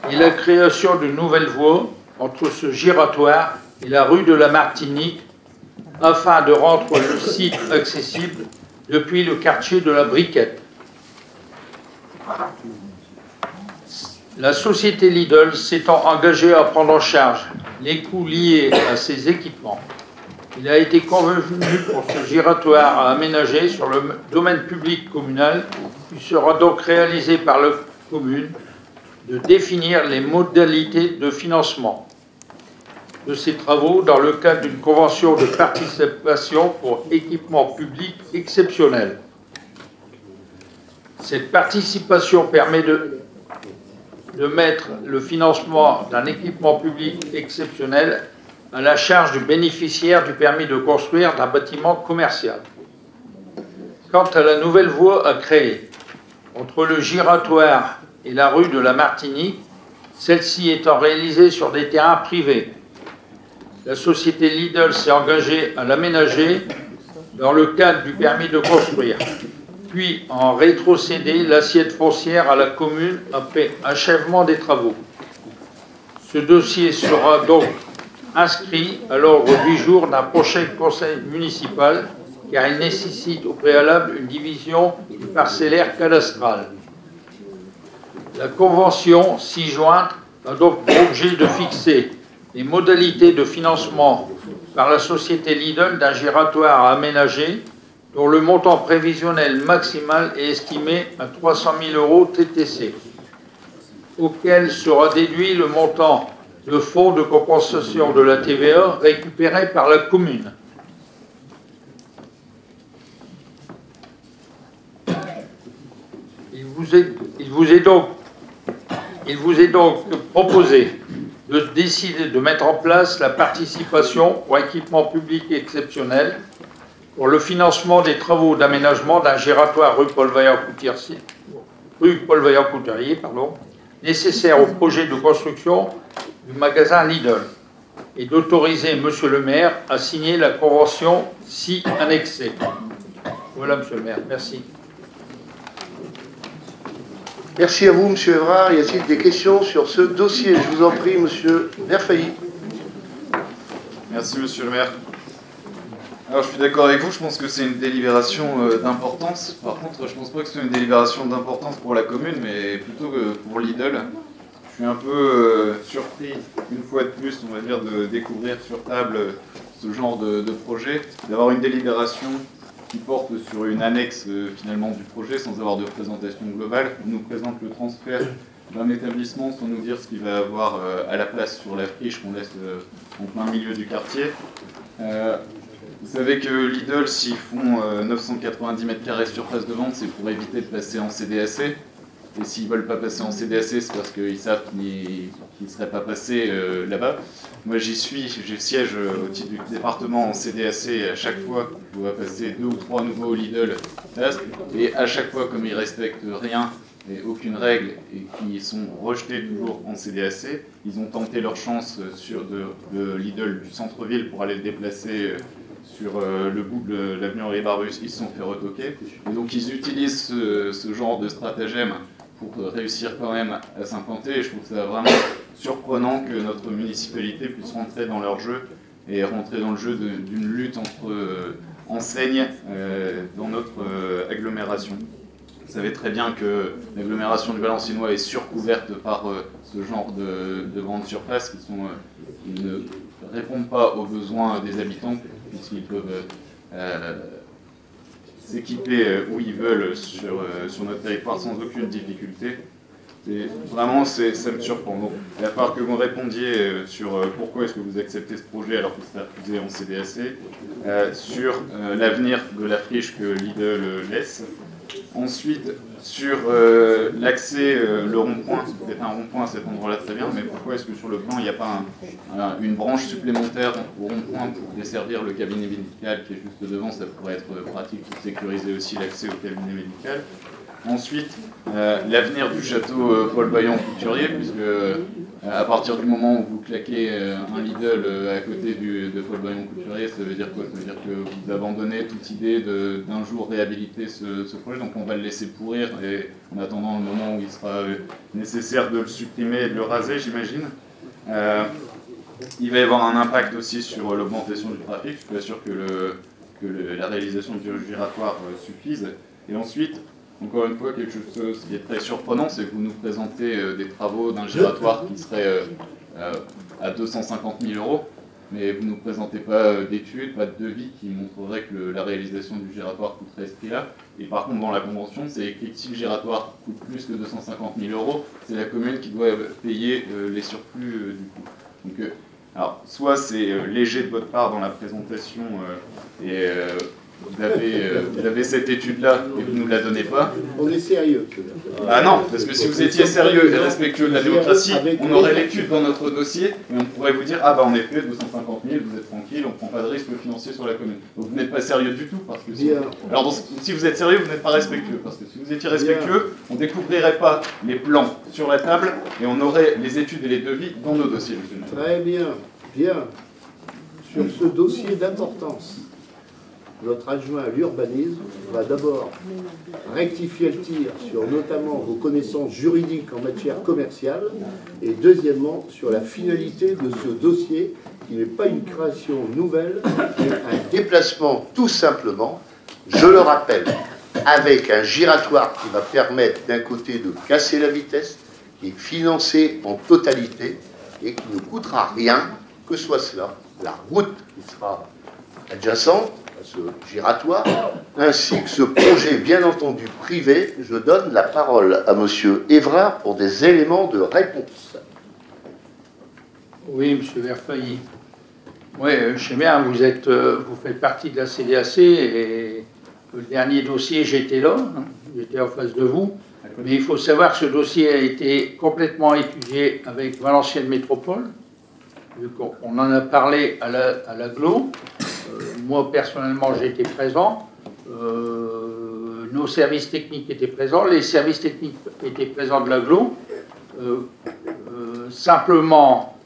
et la création d'une nouvelle voie entre ce giratoire et la rue de la Martinique afin de rendre le site accessible depuis le quartier de la Briquette. La société Lidl s'étant engagée à prendre en charge les coûts liés à ces équipements, il a été convenu pour ce giratoire à aménager sur le domaine public communal, qui sera donc réalisé par la commune, de définir les modalités de financement de ces travaux dans le cadre d'une convention de participation pour équipement public exceptionnel. Cette participation permet de mettre le financement d'un équipement public exceptionnel à la charge du bénéficiaire du permis de construire d'un bâtiment commercial. Quant à la nouvelle voie à créer entre le giratoire et la rue de la Martinique, celle-ci étant réalisée sur des terrains privés, la société Lidl s'est engagée à l'aménager dans le cadre du permis de construire, puis en rétrocéder l'assiette foncière à la commune après achèvement des travaux. Ce dossier sera donc inscrit à l'ordre du jour d'un prochain conseil municipal, car il nécessite au préalable une division parcellaire cadastrale. La convention ci-jointe a donc pour objet de fixer les modalités de financement par la société Lidl d'un giratoire à aménager dont le montant prévisionnel maximal est estimé à 300 000 € TTC, auquel sera déduit le montant de fonds de compensation de la TVA récupéré par la commune. Il vous est donc proposé de décider de mettre en place la participation pour équipement public exceptionnel pour le financement des travaux d'aménagement d'un giratoire rue Paul Vaillant-Couturier, nécessaire au projet de construction du magasin Lidl, et d'autoriser Monsieur le maire à signer la convention ci annexée. Voilà, Monsieur le maire. Merci. Merci à vous, Monsieur Evrard. Y a-t-il des questions sur ce dossier? Je vous en prie, Monsieur Verfailly. Merci, Monsieur le maire. Alors, je suis d'accord avec vous, je pense que c'est une délibération d'importance. Par contre, je ne pense pas que ce soit une délibération d'importance pour la commune, mais plutôt que pour Lidl. Je suis un peu surpris, une fois de plus, on va dire, de découvrir sur table ce genre de projet, d'avoir une délibération qui porte sur une annexe finalement du projet sans avoir de présentation globale. On nous présente le transfert d'un établissement sans nous dire ce qu'il va avoir à la place sur la friche qu'on laisse en plein milieu du quartier. Vous savez que Lidl, s'ils font 990 m² surface de vente, c'est pour éviter de passer en CDAC. Et s'ils ne veulent pas passer en CDAC, c'est parce qu'ils savent qu'ils ne seraient pas passés là-bas. Moi, j'y suis, je siège au titre du département en CDAC, et à chaque fois, je dois passer 2 ou 3 nouveaux Lidl. Et à chaque fois, comme ils ne respectent rien et aucune règle, et qui sont rejetés toujours en CDAC, ils ont tenté leur chance sur de Lidl du centre-ville pour aller le déplacer sur le bout de l'avenue Henri Barbus. Ils se sont fait retoquer. Et donc, ils utilisent ce genre de stratagème pour réussir quand même à s'implanter. Et je trouve ça vraiment surprenant que notre municipalité puisse rentrer dans leur jeu et rentrer dans le jeu d'une lutte entre enseignes dans notre agglomération. Vous savez très bien que l'agglomération du Valenciennois est surcouverte par ce genre de grandes surfaces qui ne répondent pas aux besoins des habitants, puisqu'ils peuvent s'équiper où ils veulent sur notre territoire sans aucune difficulté. Vraiment, ça me surprend. Donc, il va falloir que vous me répondiez sur pourquoi est-ce que vous acceptez ce projet alors que c'est refusé en CDAC, sur l'avenir de la friche que Lidl laisse. Ensuite, sur l'accès, le rond-point, c'est peut-être un rond-point à cet endroit-là très bien, mais pourquoi est-ce que sur le plan, il n'y a pas une branche supplémentaire au rond-point pour desservir le cabinet médical qui est juste devant? Ça pourrait être pratique pour sécuriser aussi l'accès au cabinet médical. Ensuite, l'avenir du château Paul Vaillant-Couturier, puisque à partir du moment où vous claquez un Lidl à côté de Paul Vaillant-Couturier, ça veut dire quoi? Ça veut dire que vous abandonnez toute idée d'un jour réhabiliter ce projet, donc on va le laisser pourrir, et en attendant le moment où il sera nécessaire de le supprimer et de le raser, j'imagine. Il va y avoir un impact aussi sur l'augmentation du trafic. Je suis pas sûr que la réalisation du giratoire suffise. Et ensuite, encore une fois, quelque chose qui est très surprenant, c'est que vous nous présentez des travaux d'un giratoire qui serait à 250 000 €, mais vous ne nous présentez pas d'études, pas de devis qui montreraient que la réalisation du giratoire coûterait ce prix-là. Et par contre, dans la convention, c'est écrit que si le giratoire coûte plus que 250 000 €, c'est la commune qui doit payer les surplus du coût. Donc, alors, soit c'est léger de votre part dans la présentation et vous avez cette étude-là et vous ne nous la donnez pas. On est sérieux. Ah non, parce que si vous étiez sérieux et respectueux de la démocratie, on aurait l'étude dans notre dossier et on pourrait vous dire « Ah bah en effet, 250 000, vous êtes tranquille, on ne prend pas de risque financier sur la commune. » Donc vous n'êtes pas sérieux du tout. Parce que alors si vous êtes sérieux, vous n'êtes pas respectueux. Parce que si vous étiez respectueux, on ne découvrirait pas les plans sur la table et on aurait les études et les devis dans nos dossiers, monsieur le maire. Très bien, bien. Sur ce dossier d'importance, notre adjoint à l'urbanisme va d'abord rectifier le tir sur notamment vos connaissances juridiques en matière commerciale et deuxièmement sur la finalité de ce dossier qui n'est pas une création nouvelle, mais un déplacement tout simplement, je le rappelle, avec un giratoire qui va permettre d'un côté de casser la vitesse qui est financé en totalité et qui ne coûtera rien, que soit cela, la route qui sera adjacente à ce giratoire, ainsi que ce projet, bien entendu, privé. Je donne la parole à Monsieur Évrard pour des éléments de réponse. Oui, Monsieur Verfeilly. Oui, je sais bien, vous faites partie de la CDAC et le dernier dossier, j'étais là, hein, j'étais en face de vous. Mais il faut savoir que ce dossier a été complètement étudié avec Valenciennes Métropole. On en a parlé à l'agglo. Moi, personnellement, j'étais présent. Nos services techniques étaient présents. Les services techniques étaient présents de l'agglo. Simplement,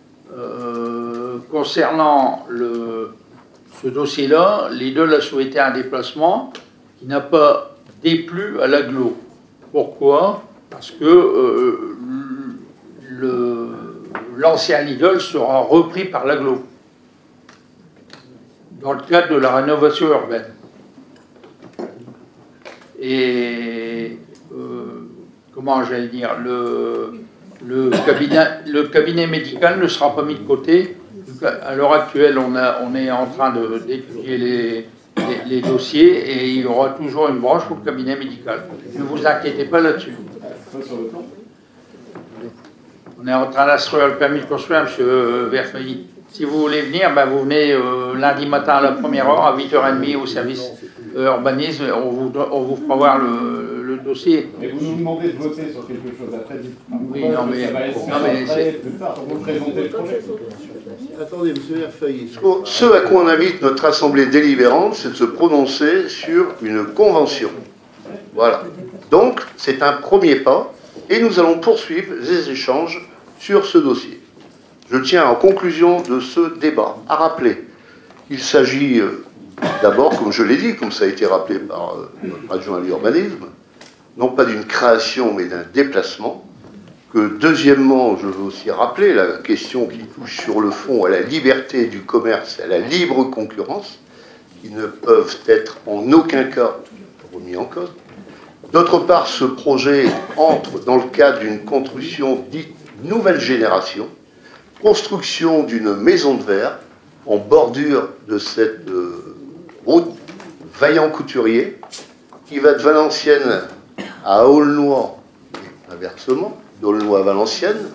concernant ce dossier-là, l'IDOL a souhaité un déplacement qui n'a pas déplu à l'agglo. Pourquoi? Parce que l'ancien Lidl sera repris par l'agglo dans le cadre de la rénovation urbaine. Et comment j'allais dire, le cabinet médical ne sera pas mis de côté. À l'heure actuelle, on est en train d'étudier les dossiers et il y aura toujours une branche pour le cabinet médical. Ne vous inquiétez pas là-dessus. On est en train d'instruire le permis de construire, M. Verfeilly. Si vous voulez venir, ben vous venez lundi matin à la première heure, à 8h30 au service urbanisme. On vous fera voir le dossier. Mais vous nous demandez de voter sur quelque chose après. Oui, non mais c'est plus tard pour vous présenter le projet. Attendez, M. Verfeilly. Ce à quoi on invite notre assemblée délibérante, c'est de se prononcer sur une convention. Voilà. Donc, c'est un premier pas, et nous allons poursuivre les échanges sur ce dossier. Je tiens, en conclusion de ce débat, à rappeler qu'il s'agit d'abord, comme je l'ai dit, comme ça a été rappelé par notre adjoint à l'urbanisme, non pas d'une création, mais d'un déplacement. Que deuxièmement, je veux aussi rappeler la question qui touche sur le fond à la liberté du commerce, à la libre concurrence, qui ne peuvent être en aucun cas remis en cause. D'autre part, ce projet entre dans le cadre d'une construction dite nouvelle génération, construction d'une maison de verre en bordure de cette route Vaillant-Couturier, qui va de Valenciennes à Aulnoy, et inversement, d'Aulnoy à Valenciennes,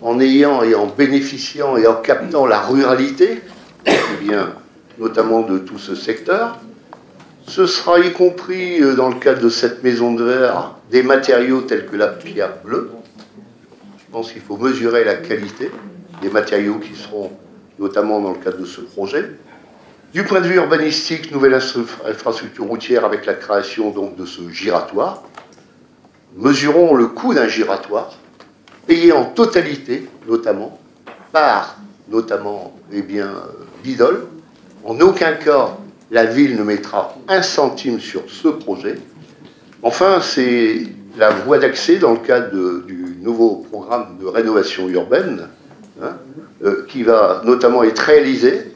en ayant et en bénéficiant et en captant la ruralité, eh bien, notamment de tout ce secteur. Ce sera y compris dans le cadre de cette maison de verre des matériaux tels que la pierre bleue. Je pense qu'il faut mesurer la qualité des matériaux qui seront notamment dans le cadre de ce projet. Du point de vue urbanistique, nouvelle infrastructure routière avec la création donc de ce giratoire. Mesurons le coût d'un giratoire, payé en totalité, notamment, par, eh bien, l'IDOL. En aucun cas, la ville ne mettra un centime sur ce projet. Enfin, c'est la voie d'accès dans le cadre du nouveau programme de rénovation urbaine, hein, qui va notamment être réalisé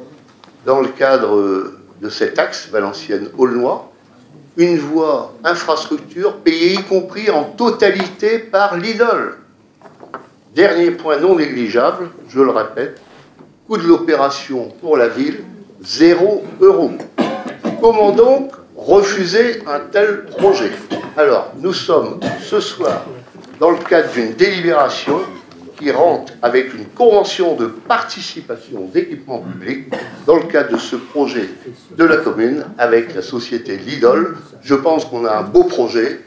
dans le cadre de cet axe Valenciennes-Aulnoy, une voie infrastructure payée y compris en totalité par l'IDOL. Dernier point non négligeable, je le répète, coût de l'opération pour la ville, 0 €. Comment donc refuser un tel projet? Alors, nous sommes ce soir dans le cadre d'une délibération qui rentre avec une convention de participation d'équipement public dans le cadre de ce projet de la commune avec la société Lidl. Je pense qu'on a un beau projet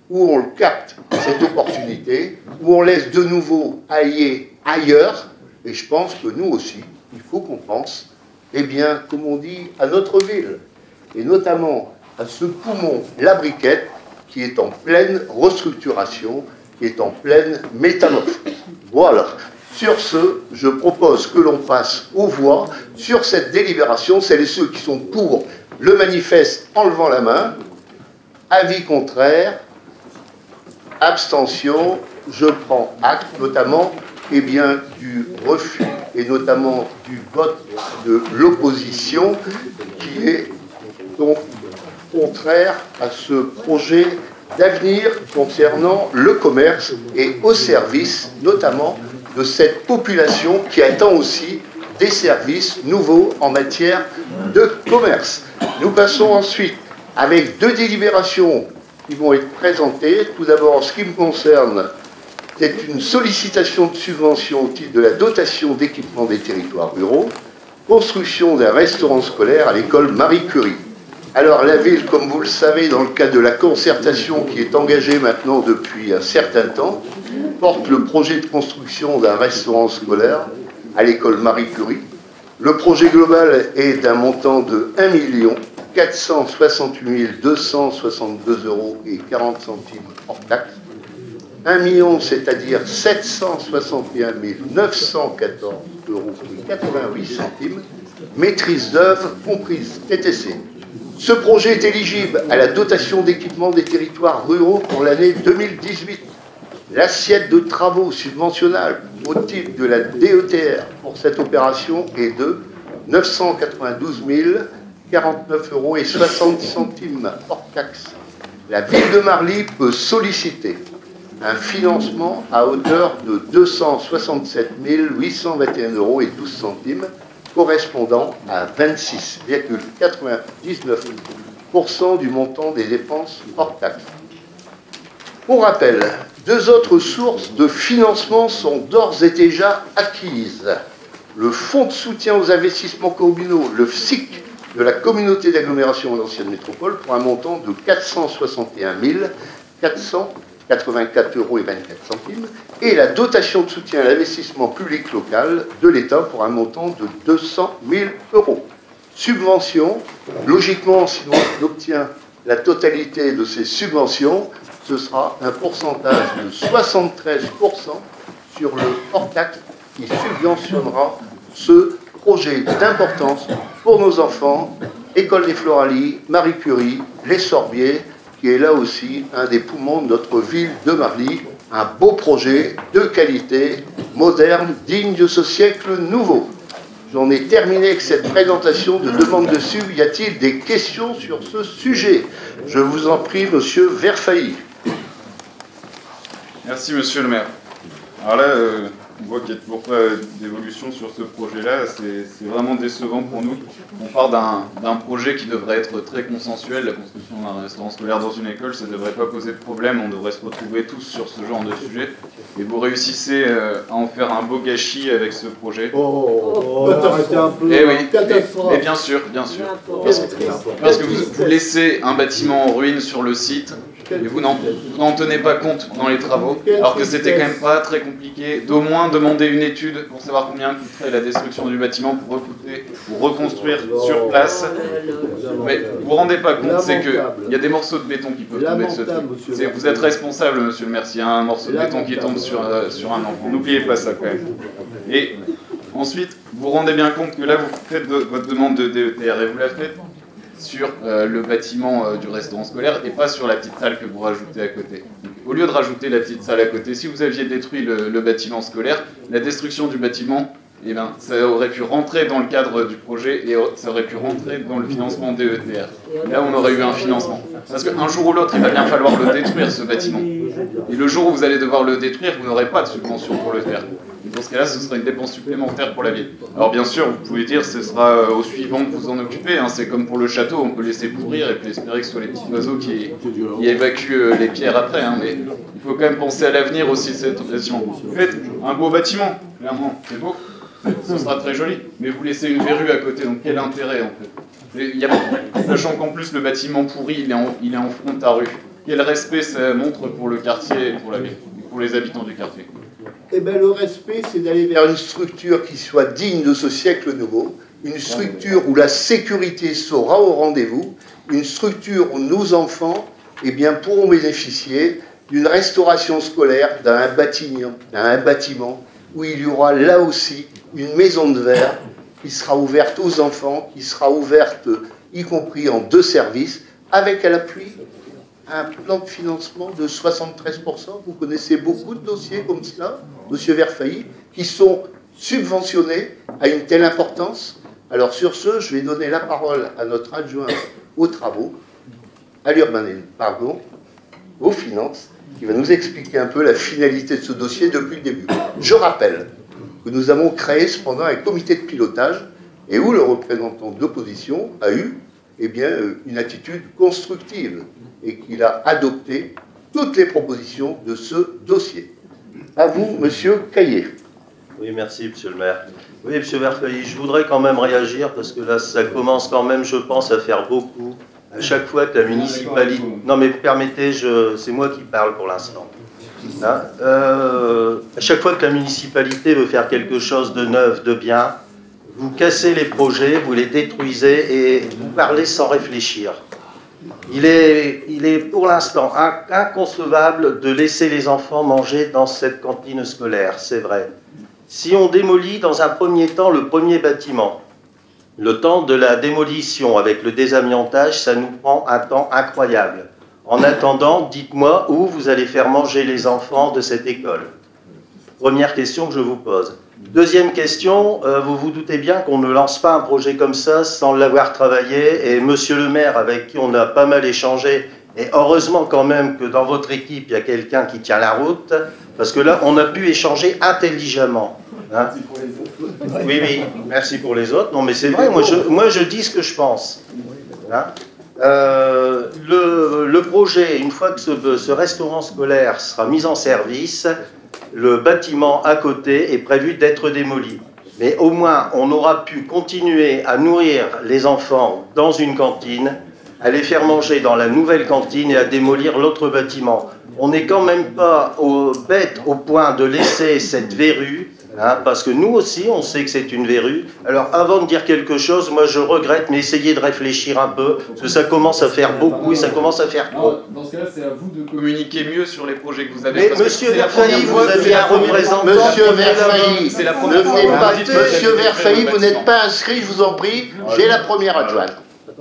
où on le capte, cette opportunité, où on laisse de nouveau aller ailleurs. Et je pense que nous aussi, il faut qu'on pense, eh bien, comme on dit, à notre ville, et notamment à ce poumon, la Briquette, qui est en pleine restructuration, qui est en pleine métamorphose. Voilà. Sur ce, je propose que l'on passe aux voix sur cette délibération. Celles et ceux qui sont pour le manifeste en levant la main. Avis contraire. Abstention. Je prends acte notamment eh bien, du refus et notamment du vote de l'opposition qui est donc contraire à ce projet d'avenir concernant le commerce et au service notamment de cette population qui attend aussi des services nouveaux en matière de commerce. Nous passons ensuite avec 2 délibérations qui vont être présentées. Tout d'abord, en ce qui me concerne, c'est une sollicitation de subvention au titre de la dotation d'équipement des territoires ruraux, construction d'un restaurant scolaire à l'école Marie Curie. Alors la ville, comme vous le savez, dans le cadre de la concertation qui est engagée maintenant depuis un certain temps, porte le projet de construction d'un restaurant scolaire à l'école Marie Curie. Le projet global est d'un montant de 1 468 262 € et 40 centimes hors taxe. 1 million, c'est-à-dire 761 914 € et 88 centimes, maîtrise d'œuvre comprise TTC. Ce projet est éligible à la dotation d'équipement des territoires ruraux pour l'année 2018. L'assiette de travaux subventionnables au titre de la DETR pour cette opération est de 992 049 € et 60 centimes hors taxe. La ville de Marly peut solliciter un financement à hauteur de 267 821 € et 12 centimes, correspondant à 26,99% du montant des dépenses hors taxe. Pour rappel, 2 autres sources de financement sont d'ores et déjà acquises. Le Fonds de soutien aux investissements communaux, le FSIC, de la communauté d'agglomération Valenciennes Métropole pour un montant de 461 484 € et 24 centimes, et la dotation de soutien à l'investissement public local de l'État pour un montant de 200 000 €. Subventions, logiquement, si on obtient la totalité de ces subventions, ce sera un pourcentage de 73% sur le hors-taxe qui subventionnera ce projet d'importance pour nos enfants, École des Floralies, Marie Curie, les Sorbiers, qui est là aussi un des poumons de notre ville de Marly, un beau projet de qualité, moderne, digne de ce siècle nouveau. J'en ai terminé avec cette présentation de demande de sub. Y a-t-il des questions sur ce sujet? Je vous en prie, monsieur Verfailly. Merci, monsieur le maire. Alors là, on voit qu'il n'y a toujours pas d'évolution sur ce projet-là. C'est vraiment décevant pour nous. On part d'un projet qui devrait être très consensuel. La construction d'un restaurant scolaire dans une école, ça ne devrait pas poser de problème. On devrait se retrouver tous sur ce genre de sujet. Et vous réussissez à en faire un beau gâchis avec ce projet. Arrêtez un peu. Eh oui, et bien sûr, bien sûr. Parce que vous laissez un bâtiment en ruine sur le site. Et vous n'en tenez pas compte dans les travaux, alors que c'était quand même pas très compliqué d'au moins demander une étude pour savoir combien coûterait la destruction du bâtiment pour reconstruire sur place. Mais vous vous rendez pas compte, c'est qu'il y a des morceaux de béton qui peuvent tomber de ce truc. Vous êtes responsable, monsieur le maire, s'il y a un morceau de béton qui tombe sur un enfant. N'oubliez pas ça quand même. Et ensuite, vous vous rendez bien compte que là, vous faites votre demande de DETR et vous la faites sur le bâtiment du restaurant scolaire et pas sur la petite salle que vous rajoutez à côté. Donc, au lieu de rajouter la petite salle à côté, si vous aviez détruit le bâtiment scolaire, la destruction du bâtiment, eh ben, ça aurait pu rentrer dans le cadre du projet et ça aurait pu rentrer dans le financement DETR. Là, on aurait eu un financement. Parce qu'un jour ou l'autre, il va bien falloir le détruire, ce bâtiment. Et le jour où vous allez devoir le détruire, vous n'aurez pas de subvention pour le faire. Et dans ce cas-là, ce sera une dépense supplémentaire pour la ville. Alors bien sûr, vous pouvez dire que ce sera au suivant que vous en occupez. Hein. C'est comme pour le château, on peut laisser pourrir et puis espérer que ce soit les petits oiseaux qui évacuent les pierres après. Hein. Mais il faut quand même penser à l'avenir aussi de cette bâtiment. Vous faites un beau bâtiment, clairement, c'est beau, ce sera très joli. Mais vous laissez une verrue à côté, donc quel intérêt en fait? Sachant qu'en plus le bâtiment pourri, il est en front à rue. Quel respect ça montre pour le quartier et pour la ville, pour les habitants du quartier? Eh bien, le respect, c'est d'aller vers une structure qui soit digne de ce siècle nouveau, une structure où la sécurité sera au rendez-vous, une structure où nos enfants pourront bénéficier d'une restauration scolaire, d'un bâtiment où il y aura là aussi une maison de verre qui sera ouverte aux enfants, qui sera ouverte y compris en 2 services, avec à l'appui un plan de financement de 73%. Vous connaissez beaucoup de dossiers comme cela, monsieur Verfailly, qui sont subventionnés à une telle importance. Alors sur ce, je vais donner la parole à notre adjoint aux travaux, à l'urbanisme, pardon, aux finances, qui va nous expliquer un peu la finalité de ce dossier depuis le début. Je rappelle que nous avons créé cependant un comité de pilotage et où le représentant d'opposition a eu une attitude constructive et qu'il a adopté toutes les propositions de ce dossier. À vous, monsieur Caillé. Oui, merci, monsieur le maire. Oui, monsieur Verfeuille, je voudrais quand même réagir parce que là, ça commence quand même, je pense, à faire beaucoup. À chaque fois que la municipalité... Non, mais permettez, c'est moi qui parle pour l'instant. Hein, à chaque fois que la municipalité veut faire quelque chose de neuf, de bien, vous cassez les projets, vous les détruisez et vous parlez sans réfléchir. Il est pour l'instant inconcevable de laisser les enfants manger dans cette cantine scolaire, c'est vrai. Si on démolit dans un premier temps le premier bâtiment, le temps de la démolition avec le désamiantage, ça nous prend un temps incroyable. En attendant, dites-moi où vous allez faire manger les enfants de cette école. Première question que je vous pose. Deuxième question, vous vous doutez bien qu'on ne lance pas un projet comme ça sans l'avoir travaillé. Et monsieur le maire, avec qui on a pas mal échangé, et heureusement quand même que dans votre équipe, il y a quelqu'un qui tient la route, parce que là, on a pu échanger intelligemment. Hein? Oui, oui, merci pour les autres. Non, mais c'est vrai, moi je dis ce que je pense. Hein? Le projet, une fois que ce restaurant scolaire sera mis en service, le bâtiment à côté est prévu d'être démoli. Mais au moins, on aura pu continuer à nourrir les enfants dans une cantine, à les faire manger dans la nouvelle cantine et à démolir l'autre bâtiment. On n'est quand même pas bête au point de laisser cette verrue, hein, parce que nous aussi, on sait que c'est une verrue. Alors, avant de dire quelque chose, moi je regrette, mais essayez de réfléchir un peu, parce que ça commence à faire beaucoup et ça commence à faire trop. Dans ce cas-là, c'est à vous de communiquer mieux sur les projets que vous avez. Mais monsieur Verfailly, vous avez un représentant. Monsieur Verfailly, Monsieur Verfailly, vous n'êtes pas inscrit, je vous en prie. J'ai la première adjointe.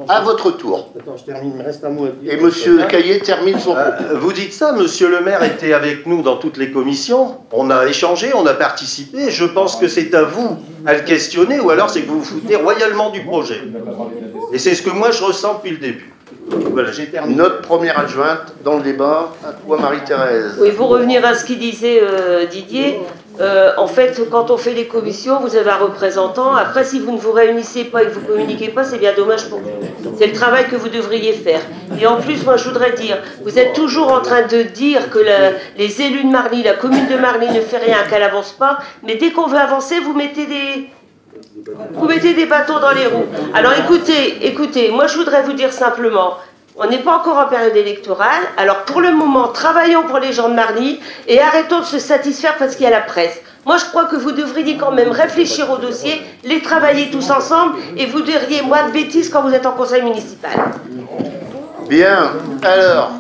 À votre tour. Attends, je termine, il me reste un mot à dire. Et monsieur Caillé termine son propos. Vous dites ça, monsieur le maire était avec nous dans toutes les commissions. On a échangé, on a participé. Je pense que c'est à vous à le questionner, ou alors c'est que vous vous foutez royalement du projet. Et c'est ce que moi je ressens depuis le début. Voilà, j'ai terminé. Notre première adjointe dans le débat, à toi Marie-Thérèse. Oui, pour revenir à ce qu'il disait Didier, en fait, quand on fait les commissions, vous avez un représentant. Après, si vous ne vous réunissez pas et que vous ne communiquez pas, c'est bien dommage pour vous. C'est le travail que vous devriez faire. Et en plus, moi, je voudrais dire, vous êtes toujours en train de dire que les élus de Marly, la commune de Marly ne fait rien, qu'elle n'avance pas. Mais dès qu'on veut avancer, vous mettez des bâtons dans les roues. Alors écoutez, moi je voudrais vous dire simplement, on n'est pas encore en période électorale, alors pour le moment, travaillons pour les gens de Marly et arrêtons de se satisfaire parce qu'il y a la presse. Moi je crois que vous devriez quand même réfléchir au dossier, les travailler tous ensemble et vous diriez moins de bêtises quand vous êtes en conseil municipal. Bien, alors,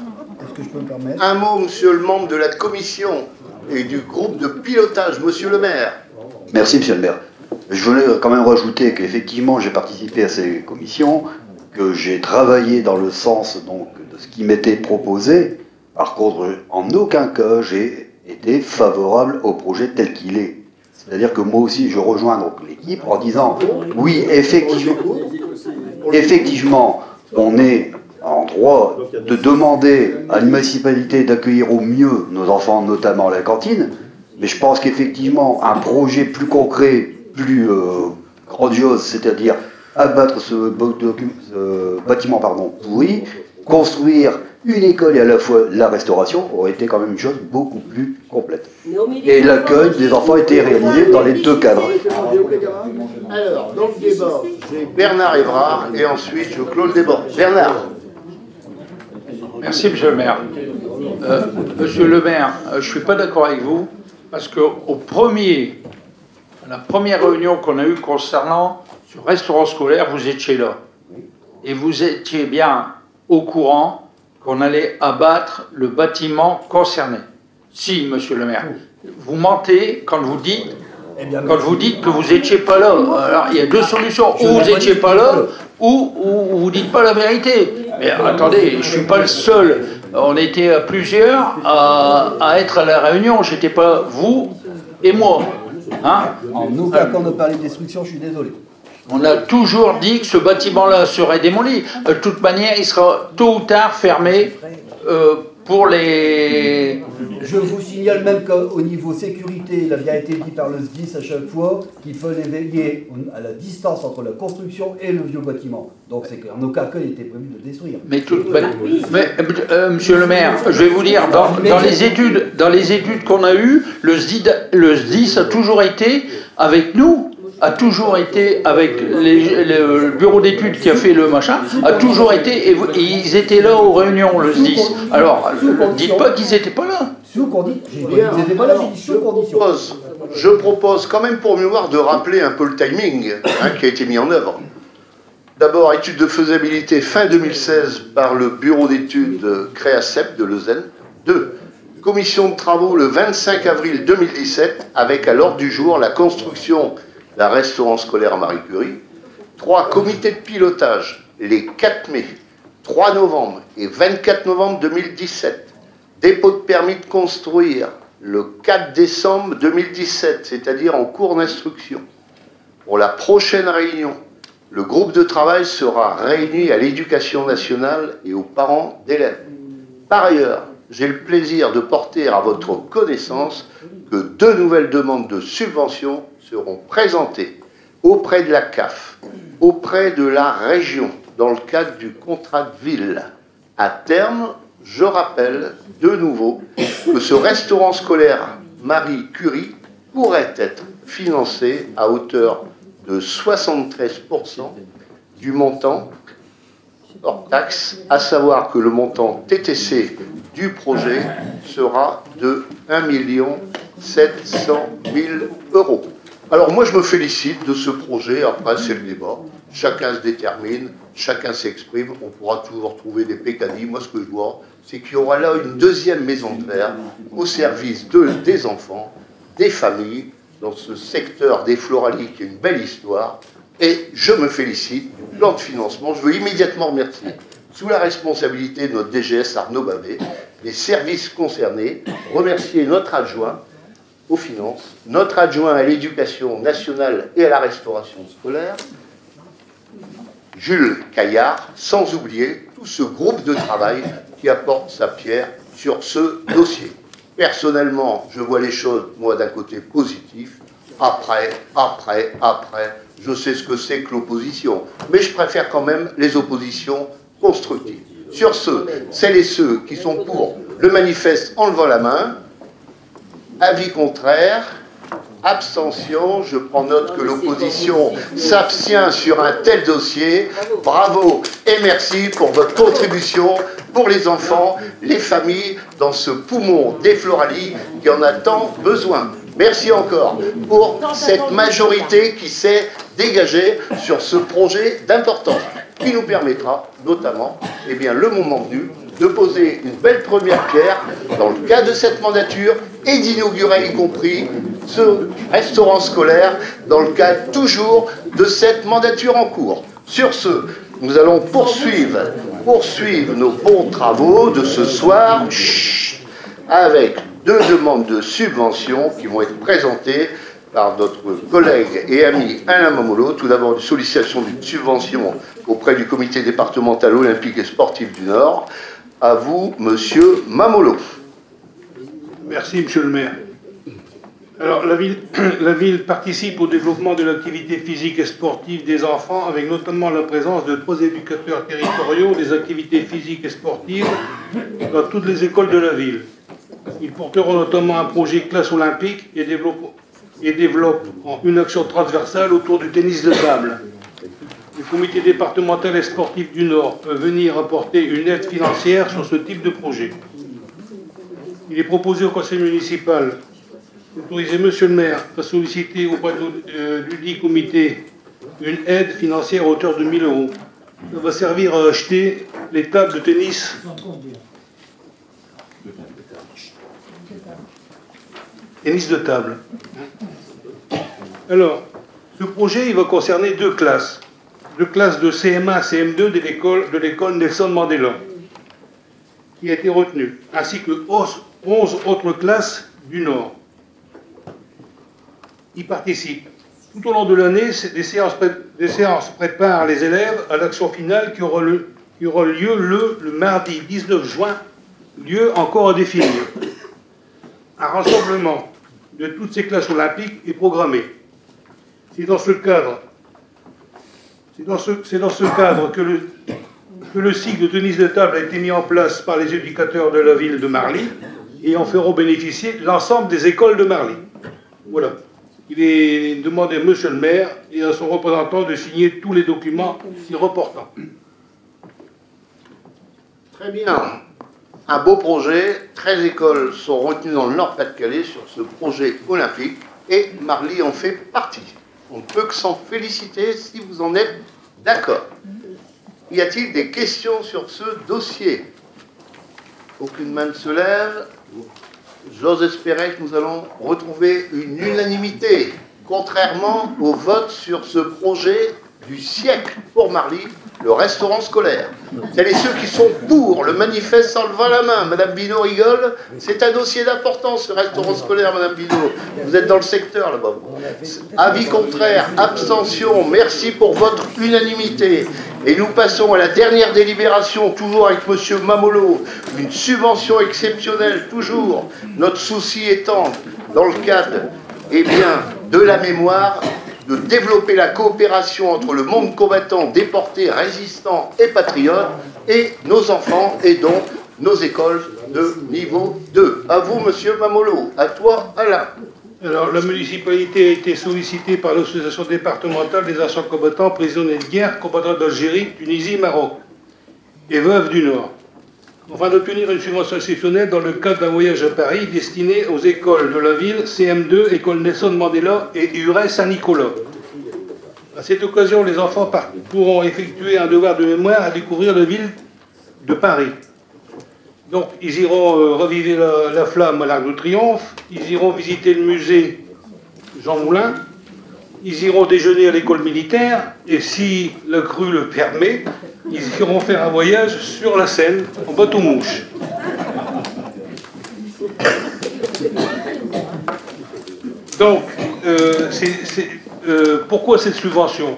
un mot, monsieur le membre de la commission et du groupe de pilotage, monsieur le maire. Merci, monsieur le maire. Je voulais quand même rajouter qu'effectivement j'ai participé à ces commissions, que j'ai travaillé dans le sens donc, de ce qui m'était proposé. Par contre, en aucun cas j'ai été favorable au projet tel qu'il est. C'est-à-dire que moi aussi je rejoins donc l'équipe en disant oui, effectivement, on est en droit de demander à une municipalité d'accueillir au mieux nos enfants, notamment à la cantine, mais je pense qu'effectivement un projet plus concret, plus grandiose, c'est-à-dire abattre ce bâtiment pourri, construire une école et à la fois la restauration aurait été quand même une chose beaucoup plus complète. Et l'accueil des enfants était réalisé dans les deux cadres. Alors, dans le débat, j'ai Bernard Évrard et ensuite je clôt le débat. Bernard. Merci, monsieur le maire. Monsieur le maire, je ne suis pas d'accord avec vous, parce que la première réunion qu'on a eue concernant ce restaurant scolaire, vous étiez là. Et vous étiez bien au courant qu'on allait abattre le bâtiment concerné. Si, monsieur le maire. Vous mentez quand vous dites que vous n'étiez pas là. Alors, il y a deux solutions. Ou vous n'étiez pas là, ou vous ne dites pas la vérité. Mais attendez, je ne suis pas le seul. On était plusieurs à être à la réunion. Je n'étais pas vous et moi. Hein? En aucun cas on a parlé de destruction, je suis désolé. On a toujours dit que ce bâtiment-là serait démoli. De toute manière, il sera tôt ou tard fermé pour les... Je vous signale même qu'au niveau sécurité, il a bien été dit par le SDIS à chaque fois qu'il fallait veiller à la distance entre la construction et le vieux bâtiment. Donc c'est qu'en aucun cas il était prévu de détruire. Monsieur le maire, je vais vous dire, dans les études qu'on a eues, le SDIS a toujours été avec nous, a toujours été avec le bureau d'études qui a fait le machin, a toujours été, et ils étaient là aux réunions, le SDIS. Alors, dites pas qu'ils n'étaient pas là. Sous condition. Ils n'étaient pas là, j'ai dit sous condition. Je propose quand même pour mémoire de rappeler un peu le timing qui a été mis en œuvre. D'abord, étude de faisabilité fin 2016 par le bureau d'études CREACEP de Lausanne. 2. Commission de travaux le 25 avril 2017 avec à l'ordre du jour la construction d'un restaurant scolaire à Marie Curie. 3. Comité de pilotage les 4 mai, 3 novembre et 24 novembre 2017. Dépôt de permis de construire le 4 décembre 2017, c'est-à-dire en cours d'instruction. Pour la prochaine réunion, le groupe de travail sera réuni à l'Éducation nationale et aux parents d'élèves. Par ailleurs, j'ai le plaisir de porter à votre connaissance que 2 nouvelles demandes de subventions seront présentées auprès de la CAF, auprès de la région, dans le cadre du contrat de ville. À terme, je rappelle de nouveau que ce restaurant scolaire Marie Curie pourrait être financé à hauteur de 73% du montant hors taxe, à savoir que le montant TTC du projet sera de 1 700 000 €. Alors moi je me félicite de ce projet, après c'est le débat, chacun se détermine, chacun s'exprime, on pourra toujours trouver des pécadilles. Moi ce que je vois, c'est qu'il y aura là une deuxième maison de verre au service des enfants, des familles, dans ce secteur des Floralies qui a une belle histoire, et je me félicite du plan de financement. Je veux immédiatement remercier, sous la responsabilité de notre DGS Arnaud Bavet, les services concernés, remercier notre adjoint aux finances, notre adjoint à l'éducation nationale et à la restauration scolaire, Jules Caillard, sans oublier tout ce groupe de travail qui apporte sa pierre sur ce dossier. Personnellement, je vois les choses, moi, d'un côté positif. Après, je sais ce que c'est que l'opposition, mais je préfère quand même les oppositions constructives. Sur ce, celles et ceux qui sont pour le manifeste en levant la main, avis contraire, abstention, je prends note que l'opposition s'abstient sur un tel dossier. Bravo et merci pour votre contribution pour les enfants, les familles, dans ce poumon des Floralies qui en a tant besoin. Merci encore pour cette majorité qui s'est dégagée sur ce projet d'importance, qui nous permettra notamment, eh bien, le moment venu, de poser une belle première pierre dans le cadre de cette mandature et d'inaugurer y compris ce restaurant scolaire dans le cadre toujours de cette mandature en cours. Sur ce, nous allons poursuivre nos bons travaux de ce soir avec 2 demandes de subventions qui vont être présentées par notre collègue et ami Alain Mamolo. Tout d'abord, une sollicitation d'une subvention auprès du comité départemental olympique et sportif du Nord. À vous, monsieur Mamolo. Merci, monsieur le maire. Alors, la ville participe au développement de l'activité physique et sportive des enfants, avec notamment la présence de 3 éducateurs territoriaux des activités physiques et sportives dans toutes les écoles de la ville. Ils porteront notamment un projet classe olympique et développent une action transversale autour du tennis de table. Le comité départemental et sportif du Nord peut venir apporter une aide financière sur ce type de projet. Il est proposé au conseil municipal d'autoriser monsieur le maire à solliciter auprès du dit comité une aide financière à hauteur de 1 000 €. Ça va servir à acheter les tables de tennis. Tennis de table. Alors, ce projet, il va concerner 2 classes. 2 classes de CM1 CM2 de l'école Nelson Mandela, qui a été retenue, ainsi que 11 autres classes du Nord. Y participent. Tout au long de l'année, des séances préparent les élèves à l'action finale qui aura lieu le mardi 19 juin lieu encore à définir. Un rassemblement de toutes ces classes olympiques est programmé. C'est dans ce cadre que le cycle de tennis de table a été mis en place par les éducateurs de la ville de Marly et en feront bénéficier l'ensemble des écoles de Marly. Voilà. Il est demandé à monsieur le maire et à son représentant de signer tous les documents s'y reportant. Très bien. Un beau projet. 13 écoles sont retenues dans le Nord-Pas-de-Calais sur ce projet olympique et Marly en fait partie. On ne peut que s'en féliciter si vous en êtes d'accord. Y a-t-il des questions sur ce dossier? Aucune main ne se lève. J'ose espérer que nous allons retrouver une unanimité, contrairement au vote sur ce projet du siècle pour Marly, le restaurant scolaire. Celles et ceux qui sont pour le manifeste en levant la main. Madame Binaud rigole. C'est un dossier d'importance, ce restaurant scolaire, Madame Binaud. Vous êtes dans le secteur, là-bas. Avis contraire, abstention. Merci pour votre unanimité. Et nous passons à la dernière délibération, toujours avec Monsieur Mamolo. Une subvention exceptionnelle, toujours. Notre souci étant, dans le cadre de la mémoire, de développer la coopération entre le monde combattant, déporté, résistant et patriote, et nos enfants, et donc nos écoles de niveau 2. À vous, monsieur Mamolo. À toi, Alain. Alors, la municipalité a été sollicitée par l'association départementale des anciens combattants, prisonniers de guerre, combattants d'Algérie, Tunisie, Maroc et veuves du Nord, afin d'obtenir une subvention exceptionnelle dans le cadre d'un voyage à Paris destiné aux écoles de la ville, CM2, École Nelson Mandela et URES Saint-Nicolas. À cette occasion, les enfants pourront effectuer un devoir de mémoire à découvrir la ville de Paris. Donc, ils iront reviver la flamme à l'Arc de Triomphe, ils iront visiter le musée Jean Moulin, ils iront déjeuner à l'école militaire, et si la crue le permet, ils iront faire un voyage sur la Seine, en bateau-mouche. Donc, pourquoi cette subvention?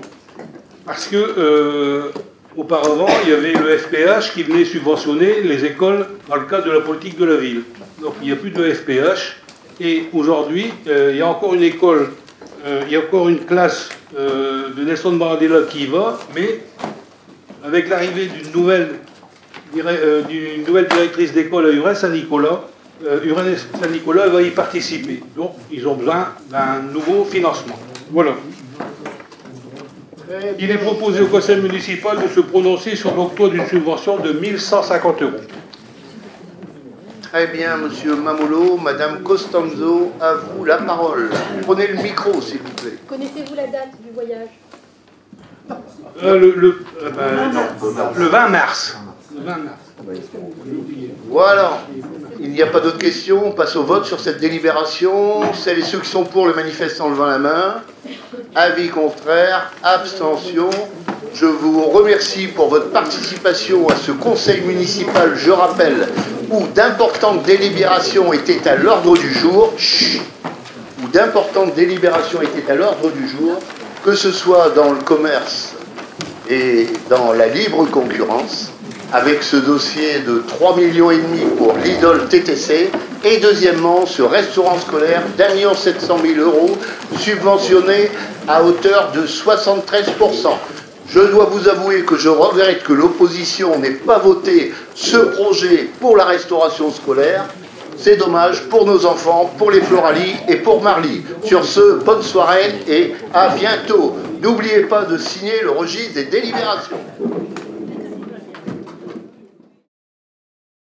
Parce que auparavant, il y avait le FPH qui venait subventionner les écoles dans le cadre de la politique de la ville. Donc, il n'y a plus de FPH. Et aujourd'hui, il y a encore une école, il y a encore une classe de Nelson Mandela qui y va, mais avec l'arrivée d'une nouvelle directrice d'école à URES Saint-Nicolas, URES Saint-Nicolas va y participer. Donc, ils ont besoin d'un nouveau financement. Voilà. Il est proposé au conseil municipal de se prononcer sur l'octroi d'une subvention de 1 150 €. Très bien, monsieur Mamolo. Madame Costanzo, à vous la parole. Prenez le micro, s'il vous plaît. Connaissez-vous la date du voyage? Le 20 mars. Le 20 mars. Voilà. Il n'y a pas d'autres questions. On passe au vote sur cette délibération. Celles et ceux qui sont pour le manifeste en levant la main. Avis contraire. Abstention. Je vous remercie pour votre participation à ce conseil municipal, je rappelle, où d'importantes délibérations étaient à l'ordre du jour. Où d'importantes délibérations étaient à l'ordre du jour, que ce soit dans le commerce et dans la libre concurrence, avec ce dossier de 3,5 millions pour l'Idole TTC, et deuxièmement, ce restaurant scolaire d'1 700 000 € subventionné à hauteur de 73%. Je dois vous avouer que je regrette que l'opposition n'ait pas voté ce projet pour la restauration scolaire. C'est dommage pour nos enfants, pour les Floralie et pour Marly. Sur ce, bonne soirée et à bientôt. N'oubliez pas de signer le registre des délibérations.